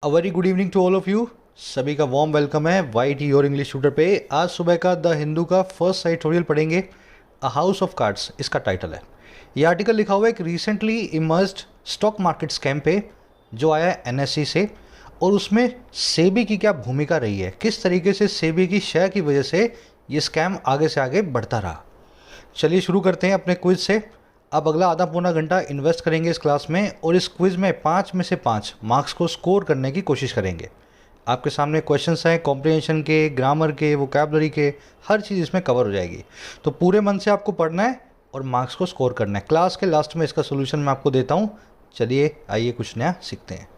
A very good evening to all of you. सभी का warm welcome है YT your English tutor पे। आज सुबह का द हिंदू का फर्स्ट एडिटोरियल पढ़ेंगे। अ हाउस ऑफ कार्ड्स इसका टाइटल है। ये आर्टिकल लिखा हुआ है एक recently emerged stock market scam पे जो आया है एनएससी से, और उसमें सेबी की क्या भूमिका रही है, किस तरीके से सेबी की शय की वजह से ये स्कैम आगे से आगे बढ़ता रहा। चलिए शुरू करते हैं अपने क्विज से। अब अगला आधा पौना घंटा इन्वेस्ट करेंगे इस क्लास में, और इस क्विज में 5 में से 5 मार्क्स को स्कोर करने की कोशिश करेंगे। आपके सामने क्वेश्चंस हैं कॉम्प्रिहेंशन के, ग्रामर के, वोकैबुलरी के, हर चीज़ इसमें कवर हो जाएगी। तो पूरे मन से आपको पढ़ना है और मार्क्स को स्कोर करना है। क्लास के लास्ट में इसका सोल्यूशन मैं आपको देता हूँ। चलिए आइए कुछ नया सीखते हैं।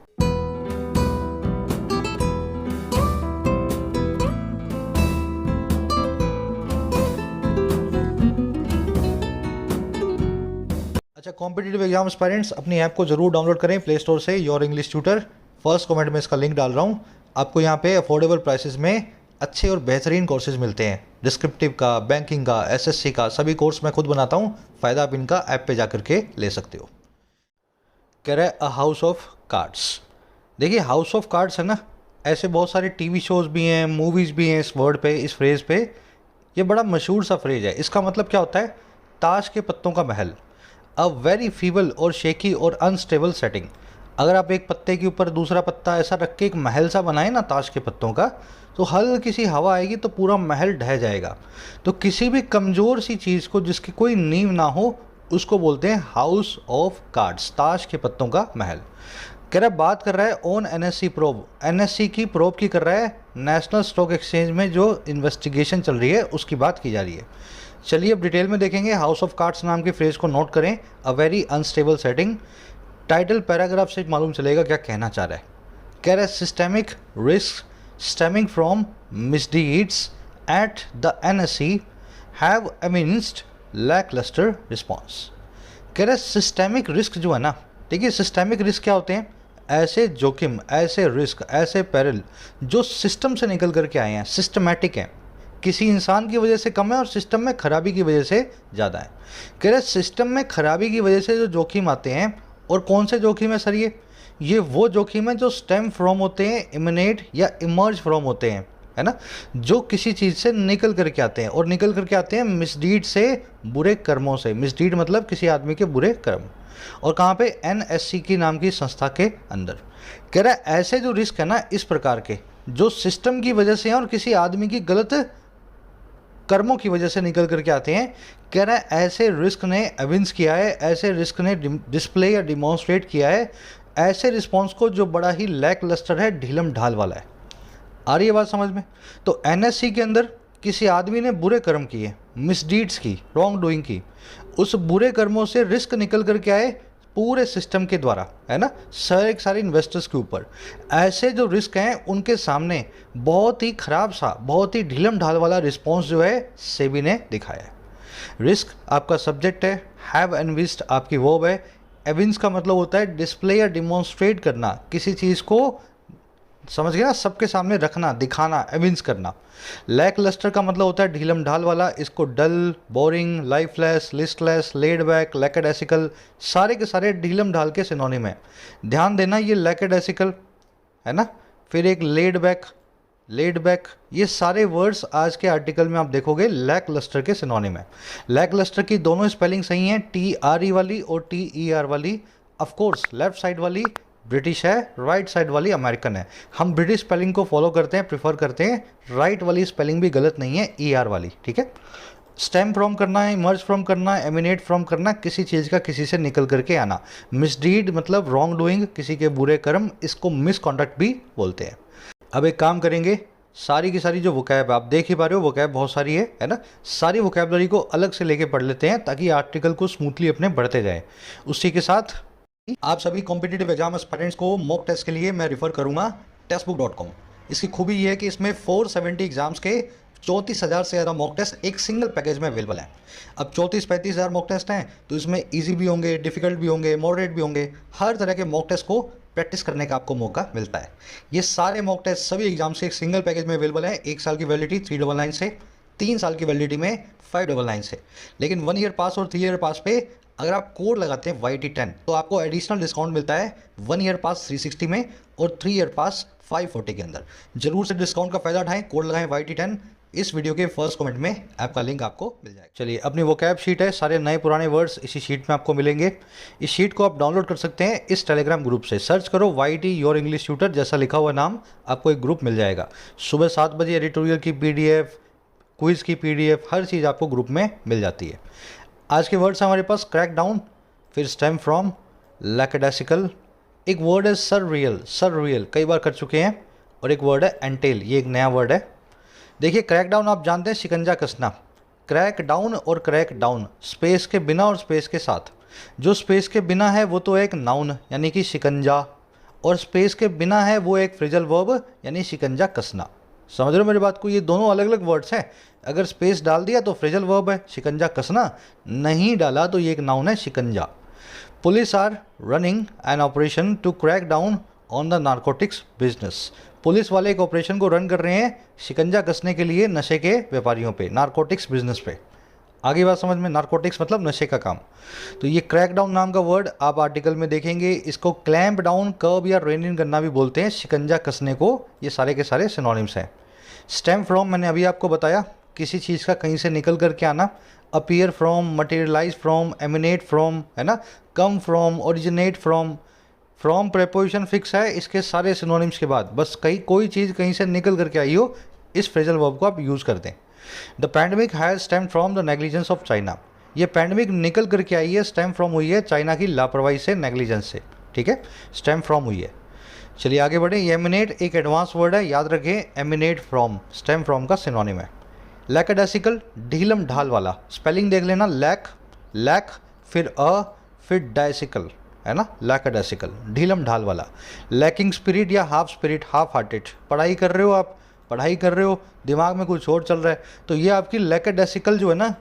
अच्छा, कॉम्पिटिटिव एग्जाम एस्पायरेंट्स अपनी ऐप को जरूर डाउनलोड करें प्ले स्टोर से, your English tutor. First comment में इसका लिंक डाल रहा हूँ। आपको यहाँ पे अफोर्डेबल प्राइसेस में अच्छे और बेहतरीन कोर्सेज मिलते हैं। डिस्क्रिप्टिव का, बैंकिंग का, एसएससी का, सभी कोर्स मैं खुद बनाता हूँ। फ़ायदा आप इनका ऐप पे जा करके ले सकते हो। कह रहा है अ हाउस ऑफ कार्ड्स। देखिए हाउस ऑफ कार्ड्स है ना, ऐसे बहुत सारे टीवी शोज़ भी हैं, मूवीज़ भी हैं इस वर्ड पे, इस फ्रेज़ पे। ये बड़ा मशहूर सा फ्रेज है। इसका मतलब क्या होता है? ताश के पत्तों का महल। अ वेरी फीबल और शेकी और अनस्टेबल सेटिंग। अगर आप एक पत्ते के ऊपर दूसरा पत्ता ऐसा रख के एक महल सा बनाए ना ताश के पत्तों का, तो हल्की सी हवा आएगी तो पूरा महल ढह जाएगा। तो किसी भी कमज़ोर सी चीज़ को जिसकी कोई नींव ना हो उसको बोलते हैं हाउस ऑफ कार्ड्स, ताश के पत्तों का महल। कह रहा है, बात कर रहा है ऑन एनएससी प्रोब। एनएससी की प्रोब की कर रहा है, नेशनल स्टॉक एक्सचेंज में जो इन्वेस्टिगेशन चल रही है उसकी बात की जा रही है। चलिए अब डिटेल में देखेंगे। हाउस ऑफ कार्ड्स नाम की फ्रेज को नोट करें। A very unstable setting. Title paragraph से मालूम चलेगा क्या कहना चाह रहा है। कह रहा है systemic risk stemming from misdeeds at the NSC have evinced lacklustre response. कह रहा है सिस्टेमिक रिस्क जो है ना, देखिए सिस्टेमिक रिस्क क्या होते हैं? ऐसे जोखिम, ऐसे रिस्क, ऐसे पेरिल जो सिस्टम से निकल करके आए हैं, सिस्टमैटिक हैं, किसी इंसान की वजह से कम है और सिस्टम में खराबी की वजह से ज़्यादा है। कह रहे सिस्टम में खराबी की वजह से जो जोखिम आते हैं, और कौन से जोखिम है सर? ये वो जोखिम है जो स्टेम फ्रॉम होते हैं, इमिनेट या इमर्ज फ्रॉम होते हैं, है ना, जो किसी चीज़ से निकल करके आते हैं, और निकल करके आते हैं मिसडीड से, बुरे कर्मों से। मिसडीड मतलब किसी आदमी के बुरे कर्म। और कहाँ पे? एनएससी की नाम की संस्था के अंदर। कह रहा है ऐसे जो रिस्क है ना इस प्रकार के, जो सिस्टम की वजह से हैं और किसी आदमी की गलत कर्मों की वजह से निकल करके आते हैं। कह रहा है ऐसे रिस्क ने एविंस किया है, ऐसे रिस्क ने डिस्प्ले या डिमॉन्स्ट्रेट किया है ऐसे रिस्पॉन्स को जो बड़ा ही लैक लस्टर है, ढीलम ढाल वाला है। आ रही है बात समझ में? तो एनएससी के अंदर किसी आदमी ने बुरे कर्म किए, मिसडीड्स की, रॉन्ग डूइंग की, उस बुरे कर्मों से रिस्क निकल करके आए पूरे सिस्टम के द्वारा, है ना, सारे इन्वेस्टर्स के ऊपर। ऐसे जो रिस्क हैं उनके सामने बहुत ही ख़राब सा, बहुत ही ढीलम ढाल वाला रिस्पॉन्स जो है सेबी ने दिखाया है। रिस्क आपका सब्जेक्ट है, हैव एनविस्ड आपकी वर्ब है, एविंस का मतलब होता है डिस्प्ले या डिमॉन्स्ट्रेट करना, किसी चीज़ को समझ गया ना, सबके सामने रखना, दिखाना, एविंस करना। लैक लस्टर का मतलब होता है ढीलम ढाल वाला। इसको dull, boring, lifeless, listless, laid back, lackadaisical, सारे के सारे ढीलम ढाल के सिनोनिम है। ध्यान देना ये लैकेडेसिकल है ना, फिर एक लेड बैक, ये सारे वर्ड्स आज के आर्टिकल में आप देखोगे लैक लस्टर के सिनोनिम है। लैक लस्टर की दोनों स्पेलिंग सही हैं, TRE वाली और TER वाली। ऑफकोर्स लेफ्ट साइड वाली ब्रिटिश है, राइट साइड वाली अमेरिकन है। हम ब्रिटिश स्पेलिंग को फॉलो करते हैं, प्रिफर करते हैं। राइट वाली स्पेलिंग भी गलत नहीं है, ER वाली, ठीक है। स्टेम फ्रॉम करना है, इमर्ज फ्रॉम करना है, एमिनेट फ्रॉम करना, किसी चीज़ का किसी से निकल करके आना। मिसडीड मतलब रॉन्ग डूइंग, किसी के बुरे कर्म, इसको मिसकॉन्डक्ट भी बोलते हैं। अब एक काम करेंगे, सारी की सारी जो वोकैब आप देख ही पा रहे हो, वोकैब बहुत सारी है ना, सारी वोकैबलरी को अलग से लेके पढ़ लेते हैं ताकि आर्टिकल को स्मूथली अपने बढ़ते जाए। उसी के साथ आप सभी कॉम्पिटिटिव एग्जाम एस्पिरेंट्स को मॉक टेस्ट के लिए मैं रिफ़र करूंगा टेस्टबुक.com। इसकी खूबी ये है कि इसमें 470 एग्जाम्स के 34,000 से ज़्यादा मॉक टेस्ट एक सिंगल पैकेज में अवेलेबल हैं। अब 34-35 हज़ार मॉक टेस्ट हैं तो इसमें इजी भी होंगे, डिफ़िकल्ट भी होंगे, मॉडरेट भी होंगे। हर तरह के मॉक टेस्ट को प्रैक्टिस करने का आपको मौका मिलता है। ये सारे मॉक टेस्ट सभी एग्जाम से एक सिंगल पैकेज में अवेलेबल है। 1 साल की वैलिडिटी 399 से 3 साल की वैलिडिटी में 599 से। लेकिन 1 ईयर पास और 3 ईयर पास पे अगर आप कोड लगाते हैं YT10 तो आपको एडिशनल डिस्काउंट मिलता है 1 ईयर पास 360 में और 3 ईयर पास 540 के अंदर। जरूर से डिस्काउंट का फायदा उठाएं, कोड लगाएं YT10। इस वीडियो के फर्स्ट कमेंट में ऐप का लिंक आपको मिल जाएगा। चलिए, अपनी वोकैब शीट है, सारे नए पुराने वर्ड्स इसी शीट में आपको मिलेंगे। इस शीट को आप डाउनलोड कर सकते हैं इस टेलीग्राम ग्रुप से। सर्च करो YT योर इंग्लिश ट्यूटर, जैसा लिखा हुआ नाम आपको एक ग्रुप मिल जाएगा। सुबह 7 बजे एडिटोरियल की PDF, क्विज़ की PDF, हर चीज़ आपको ग्रुप में मिल जाती है। आज के वर्ड्स हैं हमारे पास क्रैक डाउन, फिर स्टेम फ्रॉम, लैकेडासिकल, एक वर्ड है सर रियल कई बार कर चुके हैं, और एक वर्ड है एंटेल, ये एक नया वर्ड है। देखिए, क्रैक डाउन आप जानते हैं शिकंजा कसना। क्रैक डाउन और क्रैक डाउन स्पेस के बिना और स्पेस के साथ। जो स्पेस के बिना है वो तो एक नाउन यानी कि शिकंजा, और स्पेस के बिना है वो एक फ्रेजल वर्ब यानी शिकंजा कसना। समझ रहे हो मेरी बात को? ये दोनों अलग अलग वर्ड्स हैं। अगर स्पेस डाल दिया तो फ्रेजल वर्ब है शिकंजा कसना, नहीं डाला तो ये एक नाउन है शिकंजा। Police are running an operation to crack down on the narcotics business. Police वाले एक ऑपरेशन को रन कर रहे हैं शिकंजा कसने के लिए नशे के व्यापारियों पे, नारकोटिक्स बिजनेस पे। आगे बात समझ में? नारकोटिक्स मतलब नशे का काम। तो ये क्रैक डाउन नाम का वर्ड आप आर्टिकल में देखेंगे। इसको क्लैंप डाउन, कर्ब या रेन इन करना भी बोलते हैं, शिकंजा कसने को। ये सारे के सारे सिनोनिम्स हैं। स्टेम फ्रॉम मैंने अभी आपको बताया, किसी चीज़ का कहीं से निकल करके आना। Appear from, materialise from, emanate from, है ना, come from, originate from. From preposition fix है, इसके सारे सिनोनिम्स के बाद बस कोई चीज़ कहीं से निकल करके आई हो, इस फ्रेजल वर्ब को आप यूज़ कर दें। The pandemic has stem from the negligence of China. ये पैंडमिक निकल करके आई है, स्टेम फ्रॉम हुई है चाइना की लापरवाही से, नेग्लिजेंस से। ठीक है, स्टेम फ्रॉम हुई है। चलिए आगे बढ़े। एमिनेट एक एडवांस वर्ड है, याद रखें। एमिनेट फ्रॉम स्टेम फ्रॉम का सिनोनिम है। लैकेडासिकल, ढीलम ढाल वाला। स्पेलिंग देख लेना, लैक फिर फिर डायसिकल, है ना, लैकेडासिकल, ढीलम ढाल वाला। लैकिंग स्पिरिट या हाफ स्पिरिट, हाफ हार्टेड। पढ़ाई कर रहे हो आप, पढ़ाई कर रहे हो, दिमाग में कुछ और चल रहा है, तो ये आपकी लैकेडासिकल जो है ना,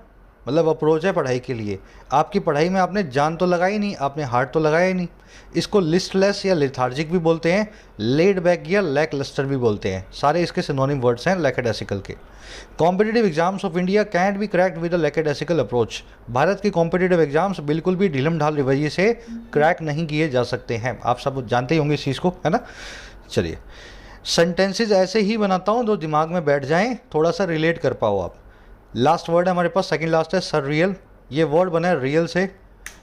मतलब अप्रोच है पढ़ाई के लिए। आपकी पढ़ाई में आपने जान तो लगाई नहीं, आपने हार्ट तो लगाया ही नहीं। इसको लिस्टलेस या लेथार्जिक भी बोलते हैं, लेड बैक या लैक लस्टर भी बोलते हैं। सारे इसके सिनोनिम वर्ड्स हैं लैकेडासिकल के। Competitive exams of India can't be cracked with a lackadaisical approach. भारत के कॉम्पिटिटिव एग्जाम्स बिल्कुल भी ढीलम ढाल रवैये से क्रैक नहीं किए जा सकते हैं। आप सब जानते ही होंगे इस चीज़ को, है ना। चलिए, सेंटेंसेज ऐसे ही बनाता हूँ जो दिमाग में बैठ जाएँ, थोड़ा सा रिलेट कर पाओ आप। लास्ट वर्ड है हमारे पास, सेकंड लास्ट है, सर रियल। ये वर्ड बना है रियल से।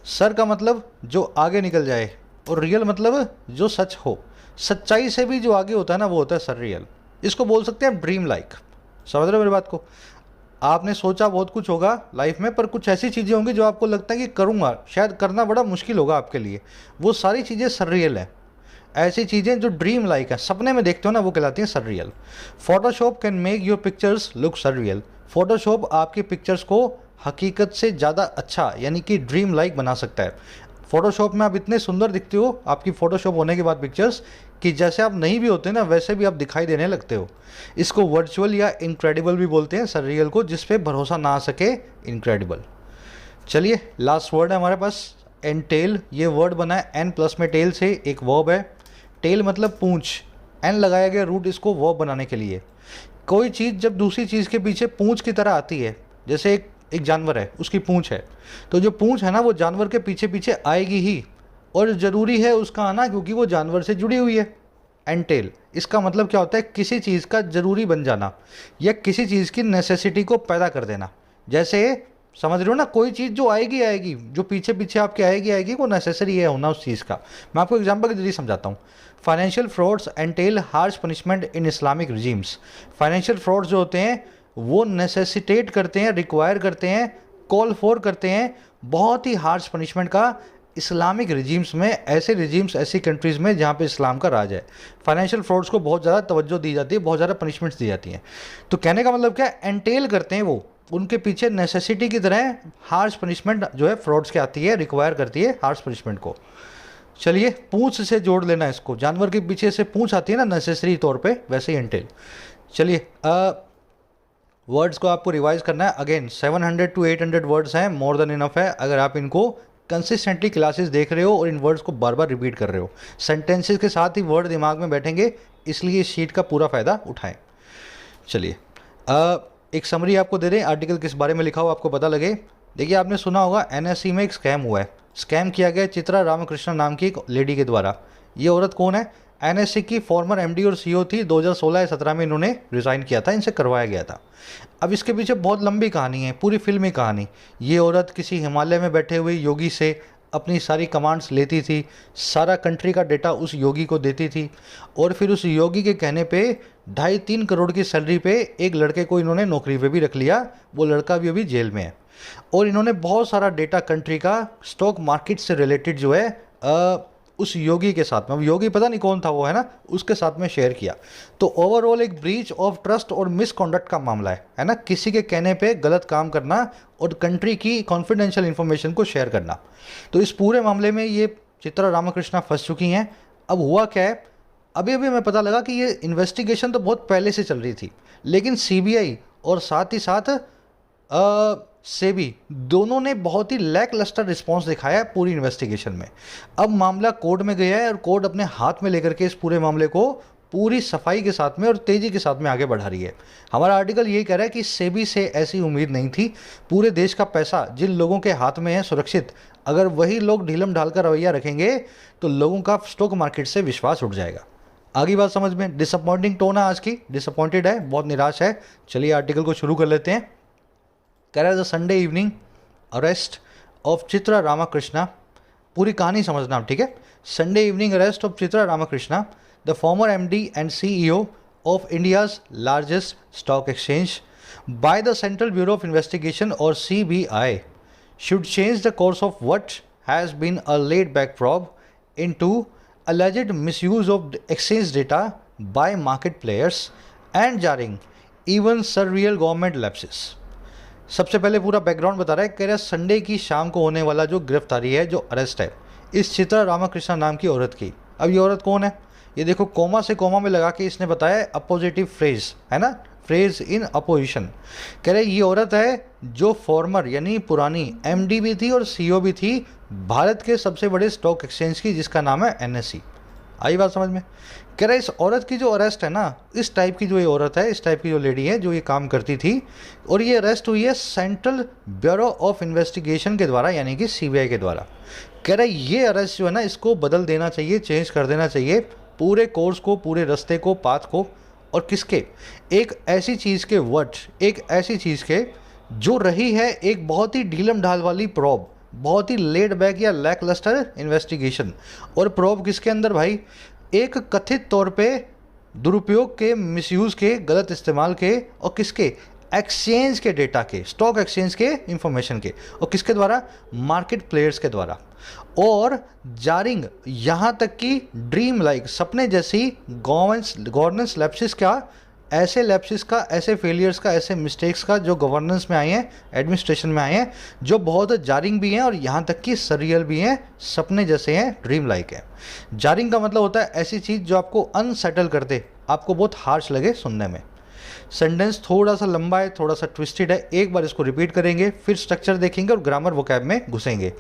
सर का मतलब जो आगे निकल जाए, और रियल मतलब जो सच हो। सच्चाई से भी जो आगे होता है ना, वो होता है सर रियल। इसको बोल सकते हैं ड्रीम लाइक। समझ रहे हो मेरी बात को? आपने सोचा बहुत कुछ होगा लाइफ में, पर कुछ ऐसी चीज़ें होंगी जो आपको लगता है कि करूँगा, शायद करना बड़ा मुश्किल होगा आपके लिए, वो सारी चीज़ें सर रियल है। ऐसी चीज़ें जो ड्रीम लाइक है, सपने में देखते हो ना, वो कहलाती हैं sir real. Photoshop can make your pictures look sir real. Photoshop आपकी पिक्चर्स को हकीकत से ज़्यादा अच्छा यानी कि ड्रीम लाइक बना सकता है। फोटोशॉप में आप इतने सुंदर दिखते हो आपकी फोटोशॉप होने के बाद पिक्चर्स, कि जैसे आप नहीं भी होते ना वैसे भी आप दिखाई देने लगते हो। इसको वर्चुअल या इनक्रेडिबल भी बोलते हैं, सर रियल को, जिस पे भरोसा ना आ सके, इनक्रेडिबल। चलिए, लास्ट वर्ड है हमारे पास, एनटेल। ये वर्ड बना है एन प्लस में टेल से, एक वर्ब है। टेल मतलब पूंछ, एन लगाया गया रूट इसको वर्ब बनाने के लिए। कोई चीज़ जब दूसरी चीज़ के पीछे पूंछ की तरह आती है, जैसे एक जानवर है, उसकी पूंछ है, तो जो पूंछ है ना वो जानवर के पीछे पीछे आएगी ही, और ज़रूरी है उसका आना क्योंकि वो जानवर से जुड़ी हुई है। एंटेल इसका मतलब क्या होता है? किसी चीज़ का ज़रूरी बन जाना या किसी चीज़ की नेसेसिटी को पैदा कर देना। जैसे समझ रहे हो ना, कोई चीज़ जो आएगी, जो पीछे पीछे आपके आएगी, वो नेसेसरी है होना उस चीज़ का। मैं आपको एग्जांपल के जरिए समझाता हूँ। Financial frauds entail harsh punishment इन इस्लामिक रिजीम्स। फाइनेंशियल फ्रॉड्स जो होते हैं वो नेसेसिटेट करते हैं, रिक्वायर करते हैं, कॉल फॉर करते हैं बहुत ही हार्श पनिशमेंट का इस्लामिक रिजीम्स में, ऐसे रिजीम्स, ऐसी कंट्रीज़ में जहाँ पे इस्लाम का राज है। फाइनेंशियल फ्रॉड्स को बहुत ज़्यादा तवज्जो दी जाती है, बहुत ज़्यादा पनिशमेंट्स दी जाती हैं। तो कहने का मतलब क्या, एंटेल करते हैं वो, उनके पीछे नेसेसिटी की तरह हार्श पनिशमेंट जो है फ्रॉड्स की आती है, रिक्वायर करती है हार्श पनिशमेंट को। चलिए, पूंछ से जोड़ लेना इसको, जानवर के पीछे से पूंछ आती है ना नेसेसरी तौर पे, वैसे ही एंटेल। चलिए, वर्ड्स को आपको रिवाइज करना है। अगेन 700 to 800 वर्ड्स हैं, मोर देन इनफ है अगर आप इनको कंसिस्टेंटली क्लासेस देख रहे हो और इन वर्ड्स को बार बार रिपीट कर रहे हो। सेंटेंसेस के साथ ही वर्ड दिमाग में बैठेंगे, इसलिए इस शीट का पूरा फ़ायदा उठाएं। चलिए, एक समरी आपको दे दें, आर्टिकल किस बारे में लिखा हो आपको पता लगे। देखिए, आपने सुना होगा एनएससी में एक स्कैम हुआ है। स्कैम किया गया चित्रा रामकृष्णन नाम की एक लेडी के द्वारा। ये औरत कौन है? एनएससी की फॉर्मर एमडी और सीईओ थी। 2016 या 17 में इन्होंने रिज़ाइन किया था, इनसे करवाया गया था। अब इसके पीछे बहुत लंबी कहानी है, पूरी फिल्मी कहानी। ये औरत किसी हिमालय में बैठे हुए योगी से अपनी सारी कमांड्स लेती थी, सारा कंट्री का डेटा उस योगी को देती थी, और फिर उस योगी के कहने पे 2.5-3 करोड़ की सैलरी पे एक लड़के को इन्होंने नौकरी पे भी रख लिया। वो लड़का भी अभी जेल में है। और इन्होंने बहुत सारा डेटा कंट्री का स्टॉक मार्केट से रिलेटेड जो है उस योगी के साथ में, अब योगी पता नहीं कौन था वो, है ना, उसके साथ में शेयर किया। तो ओवरऑल एक ब्रीच ऑफ ट्रस्ट और मिसकॉन्डक्ट का मामला है ना, किसी के कहने पे गलत काम करना और कंट्री की कॉन्फिडेंशियल इन्फॉर्मेशन को शेयर करना। तो इस पूरे मामले में ये चित्रा रामकृष्णा फंस चुकी हैं। अब हुआ क्या है, अभी अभी हमें पता लगा कि ये इन्वेस्टिगेशन तो बहुत पहले से चल रही थी, लेकिन सीबीआई और साथ ही साथ सेबी दोनों ने बहुत ही लैक लस्टर रिस्पॉन्स दिखाया है पूरी इन्वेस्टिगेशन में। अब मामला कोर्ट में गया है और कोर्ट अपने हाथ में लेकर के इस पूरे मामले को पूरी सफाई के साथ में और तेज़ी के साथ में आगे बढ़ा रही है। हमारा आर्टिकल यही कह रहा है कि सेबी से ऐसी उम्मीद नहीं थी। पूरे देश का पैसा जिन लोगों के हाथ में है सुरक्षित, अगर वही लोग ढीलम ढाल कर रवैया रखेंगे तो लोगों का स्टॉक मार्केट से विश्वास उठ जाएगा। आगे बात समझ में। डिसअपॉइंटिंग टोन है आज की, डिसअपॉइंटेड है, बहुत निराश है। चलिए आर्टिकल को शुरू कर लेते हैं। कह रहा है the Sunday evening arrest of Chitra Ramkrishna. पूरी कहानी समझना, ठीक है। Sunday evening arrest of Chitra Ramkrishna, the former MD and CEO of India's largest stock exchange by the Central Bureau of Investigation और CBI should change the course of what has been a laid back probe into alleged misuse of exchange data by market players and jarring even surreal government lapses। सबसे पहले पूरा background बता रहा है। कह रहा है संडे की शाम को होने वाला जो गिरफ्तारी है, जो अरेस्ट है इस चित्रा रामकृष्णा नाम की औरत की। अब ये औरत कौन है? ये देखो, कोमा से कोमा में लगा के इसने बताया अपोजिटिव फ्रेज, है ना, फ्रेज इन अपोजिशन। कह रहे ये औरत है जो फॉर्मर यानी पुरानी एमडी भी थी और सीईओ भी थी भारत के सबसे बड़े स्टॉक एक्सचेंज की, जिसका नाम है एनएससी। आई बात समझ में। कह रहे इस औरत की जो अरेस्ट है ना, इस टाइप की जो ये औरत है, इस टाइप की जो लेडी है जो ये काम करती थी, और ये अरेस्ट हुई है सेंट्रल ब्यूरो ऑफ इन्वेस्टिगेशन के द्वारा, यानी कि सीबीआई के द्वारा। कह रहे ये अरेस्ट जो है ना, इसको बदल देना चाहिए, चेंज कर देना चाहिए पूरे कोर्स को, पूरे रास्ते को, पाथ को। और किसके? एक ऐसी चीज़ के वर्ड, एक ऐसी चीज़ के जो रही है एक बहुत ही ढीलम ढाल वाली प्रॉब, बहुत ही लेड बैक या लैक लस्टर इन्वेस्टिगेशन। और प्रॉब किसके अंदर भाई? एक कथित तौर पे दुरुपयोग के, मिसयूज़ के, गलत इस्तेमाल के, और किसके? एक्सचेंज के डेटा के, स्टॉक एक्सचेंज के इंफॉर्मेशन के, और किसके द्वारा? मार्केट प्लेयर्स के द्वारा। और जारिंग, यहाँ तक कि ड्रीम लाइक, सपने जैसी गवर्नेंस लैप्सिस का, ऐसे लैप्सिस का, ऐसे फेलियर्स का, ऐसे मिस्टेक्स का जो गवर्नेंस में आए हैं, एडमिनिस्ट्रेशन में आए हैं, जो बहुत जारिंग भी हैं और यहाँ तक कि सरियल भी हैं, सपने जैसे हैं, ड्रीम लाइक है। जारिंग का मतलब होता है ऐसी चीज़ जो आपको अनसेटल कर दे, आपको बहुत हार्श लगे सुनने में। सेंटेंस थोड़ा सा लंबा है, थोड़ा सा ट्विस्टेड है, एक बार इसको रिपीट करेंगे, फिर स्ट्रक्चर देखेंगे और ग्रामर वोकैब में घुसेंगे।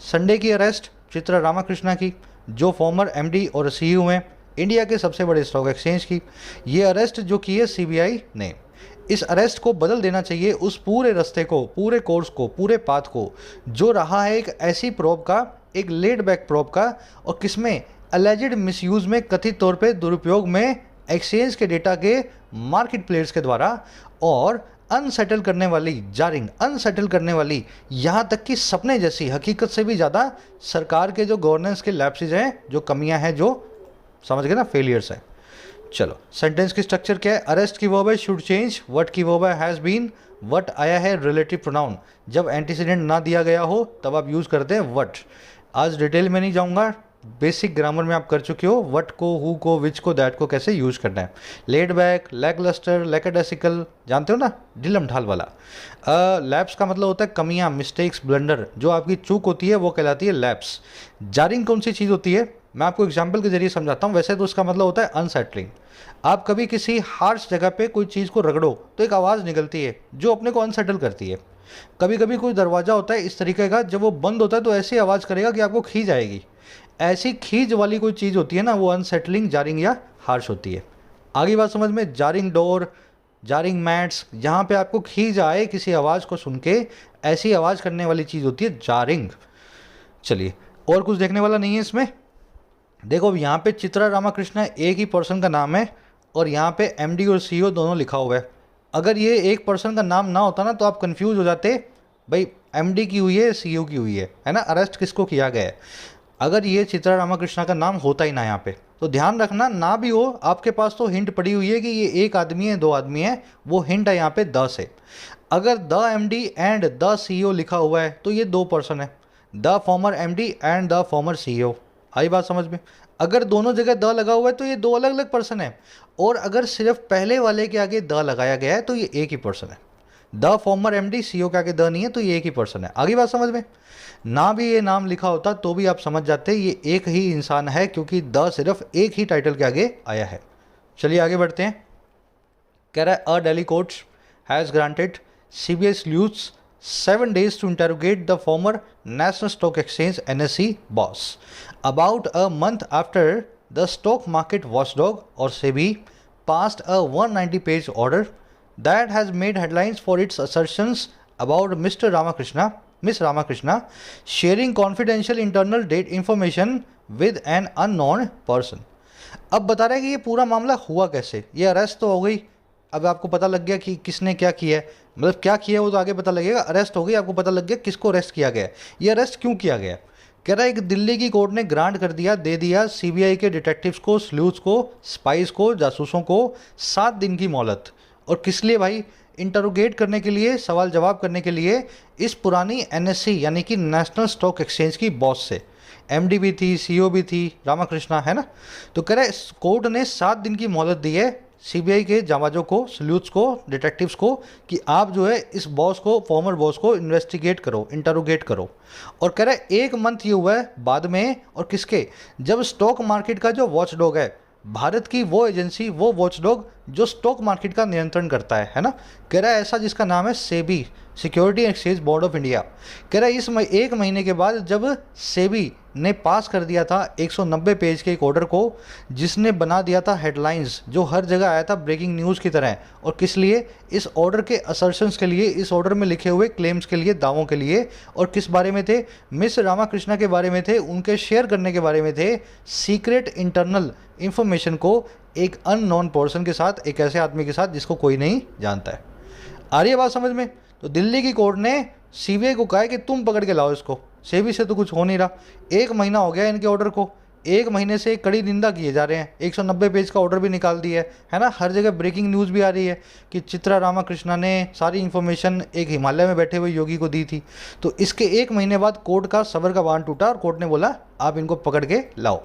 संडे की अरेस्ट चित्रा रामकृष्णा की, जो फॉर्मर एमडी और सीईओ हैं इंडिया के सबसे बड़े स्टॉक एक्सचेंज की। ये अरेस्ट जो की है सीबीआई ने, इस अरेस्ट को बदल देना चाहिए उस पूरे रास्ते को, पूरे कोर्स को, पूरे पाथ को, जो रहा है एक ऐसी प्रॉब का, एक लेड बैक प्रॉब का, और किसमें? अलेजिड मिसयूज में, कथित तौर पे दुरुपयोग में, एक्सचेंज के डेटा के, मार्केट प्लेयर्स के द्वारा, और अनसेटल करने वाली, जारिंग, अनसेटल करने वाली, यहाँ तक कि सपने जैसी, हकीकत से भी ज़्यादा सरकार के जो गवर्नेंस के लैप्सेस हैं, जो कमियां हैं, जो समझ गए ना, फेलियर्स हैं। चलो, सेंटेंस की स्ट्रक्चर क्या है? अरेस्ट की वर्ब है शुड चेंज, व्हाट की वर्ब है हैज़ बीन, व्हाट आया है रिलेटिव प्रोनाउन, जब एंटीसीडेंट ना दिया गया हो तब आप यूज़ करते हैं व्हाट। आज डिटेल में नहीं जाऊँगा, बेसिक ग्रामर में आप कर चुके हो, व्हाट को, हु को, विच को, दैट को कैसे यूज़ करना है। लेड बैक, लैक लस्टर, लैकेडेसिकल, जानते हो ना, ढिलम ढाल वाला। लैप्स का मतलब होता है कमियां, मिस्टेक्स, ब्लंडर, जो आपकी चूक होती है वो कहलाती है लैप्स। जारिंग कौन सी चीज़ होती है? मैं आपको एग्जाम्पल के जरिए समझाता हूँ। वैसे तो उसका मतलब होता है अनसेटलिंग। आप कभी किसी हार्श जगह पे कोई चीज़ को रगड़ो तो एक आवाज़ निकलती है जो अपने को अनसेटल करती है। कभी कभी कोई दरवाज़ा होता है इस तरीके का, जब वो बंद होता है तो ऐसी आवाज़ करेगा कि आपको खींच आएगी। ऐसी खींच वाली कोई चीज़ होती है ना, वो अनसेटलिंग, जारिंग या हार्श होती है। आगे बात समझ में। जारिंग डोर, जारिंग मैट्स, जहाँ पे आपको खींच आए किसी आवाज़ को सुन के, ऐसी आवाज़ करने वाली चीज़ होती है जारिंग। चलिए, और कुछ देखने वाला नहीं है इसमें। देखो अब यहाँ पे चित्रा रामाकृष्णा एक ही पर्सन का नाम है और यहाँ पे एमडी और सीईओ दोनों लिखा हुआ है। अगर ये एक पर्सन का नाम ना होता ना तो आप कंफ्यूज हो जाते, भाई एमडी की हुई है सीईओ की हुई है ना, अरेस्ट किसको किया गया है। अगर ये चित्रा रामाकृष्णा का नाम होता ही ना यहाँ पे, तो ध्यान रखना ना भी हो, आपके पास तो हिंट पड़ी हुई है कि ये एक आदमी है, दो आदमी है, वो हिंट है यहाँ पे द से। अगर the MD and the CEO लिखा हुआ है तो ये दो पर्सन है, the former MD and the former CEO. आई बात समझ में। अगर दोनों जगह द लगा हुआ है तो ये दो अलग अलग पर्सन है, और अगर सिर्फ पहले वाले के आगे द लगाया गया है तो ये एक ही पर्सन है। द फॉर्मर एमडी सीईओ के आगे द नहीं है तो ये एक ही पर्सन है। आगे बात समझ में। ना भी ये नाम लिखा होता तो भी आप समझ जाते ये एक ही इंसान है, क्योंकि द सिर्फ एक ही टाइटल के आगे आया है। चलिए आगे बढ़ते हैं। कह रहा है a Delhi court has granted CBI sleuths 7 days to interrogate the former National Stock Exchange NSE boss. About a month after the stock market watchdog or SEBI passed a 190-page order that has made headlines for its assertions about Mr. Ramakrishna, Miss Ramakrishna sharing confidential internal date information with an unknown person. अब बता रहा है कि ये पूरा मामला हुआ कैसे। ये अरेस्ट तो हो गई, अब आपको पता लग गया कि किसने क्या किया है, मतलब क्या किया है वो तो आगे पता लगेगा। अरेस्ट हो गई, आपको पता लग गया किसको अरेस्ट किया गया है, ये अरेस्ट क्यों किया गया। कह रहा है कि दिल्ली की कोर्ट ने ग्रांट कर दिया, दे दिया सीबीआई के डिटेक्टिव्स को, स्लूथ्स को, स्पाइस को, जासूसों को 7 दिन की मोहलत। और किस लिए भाई, इंटरोगेट करने के लिए, सवाल जवाब करने के लिए इस पुरानी एनएससी यानी कि नेशनल स्टॉक एक्सचेंज की बॉस से। एमडी भी थी, सीईओ भी थी, रामाकृष्णा है ना। तो कह रहा है कोर्ट ने 7 दिन की मोहलत दी है सीबीआई के जांबाजों को, स्लूथ्स को, डिटेक्टिव्स को, कि आप जो है इस बॉस को, फॉर्मर बॉस को इन्वेस्टिगेट करो, इंटरोगेट करो। और कह रहा है 1 मंथ ये हुआ है बाद में, और किसके, जब स्टॉक मार्केट का जो वॉचडॉग है, भारत की वो एजेंसी, वो वॉचडॉग जो स्टॉक मार्केट का नियंत्रण करता है ना। कह रहा है ऐसा जिसका नाम है SEBI, security exchange board of India. कह रहा है इस 1 महीने के बाद जब सेबी ने पास कर दिया था 190 पेज के एक ऑर्डर को, जिसने बना दिया था हेडलाइंस, जो हर जगह आया था ब्रेकिंग न्यूज़ की तरह। और किस लिए, इस ऑर्डर के असर्शंस के लिए, इस ऑर्डर में लिखे हुए क्लेम्स के लिए, दावों के लिए। और किस बारे में थे, मिस रामाकृष्णा के बारे में थे, उनके शेयर करने के बारे में थे, सीक्रेट इंटरनल इंफॉर्मेशन को एक अननोन पर्सन के साथ, एक ऐसे आदमी के साथ जिसको कोई नहीं जानता है। आ रही है बात समझ में। तो दिल्ली की कोर्ट ने सीबीआई को कहा है कि तुम पकड़ के लाओ इसको, सेबी से तो कुछ हो नहीं रहा। 1 महीना हो गया इनके ऑर्डर को, 1 महीने से कड़ी निंदा किए जा रहे हैं। 190 पेज का ऑर्डर भी निकाल दिया है ना। हर जगह ब्रेकिंग न्यूज़ भी आ रही है कि चित्रा रामाकृष्णा ने सारी इन्फॉर्मेशन एक हिमालय में बैठे हुए योगी को दी थी। तो इसके 1 महीने बाद कोर्ट का सबर का बांध टूटा और कोर्ट ने बोला आप इनको पकड़ के लाओ।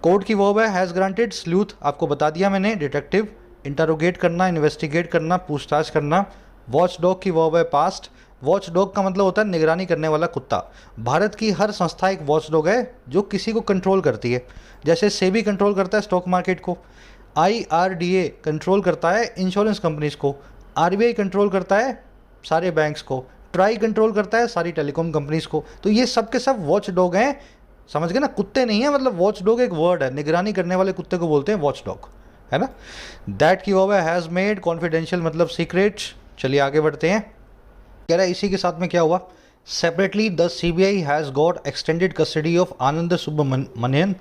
कोर्ट की वर्ब है हैज़ ग्रांटेड, स्लूथ आपको बता दिया मैंने, डिटेक्टिव, इंटरोगेट करना, इन्वेस्टिगेट करना, पूछताछ करना। वॉच डॉग की वर्ब है पास्ट। वॉच डॉग का मतलब होता है निगरानी करने वाला कुत्ता। भारत की हर संस्था एक वॉच डॉग है जो किसी को कंट्रोल करती है। जैसे सेबी कंट्रोल करता है स्टॉक मार्केट को, IRDA कंट्रोल करता है इंश्योरेंस कंपनीज को, RBI कंट्रोल करता है सारे बैंक्स को, ट्राई कंट्रोल करता है सारी टेलीकॉम कंपनीज को। तो ये सब के सब वॉच डॉग हैं, समझ गए ना, कुत्ते नहीं है। मतलब वॉच डॉग एक वर्ड है, निगरानी करने वाले कुत्ते को बोलते हैं वॉच डॉग, है ना। दैट की वर्ब है हैज़ मेड, कॉन्फिडेंशियल मतलब सीक्रेट। चलिए आगे बढ़ते हैं। कह रहा है इसी के साथ में क्या हुआ, separately the CBI has got extended custody of Anand Subramanian,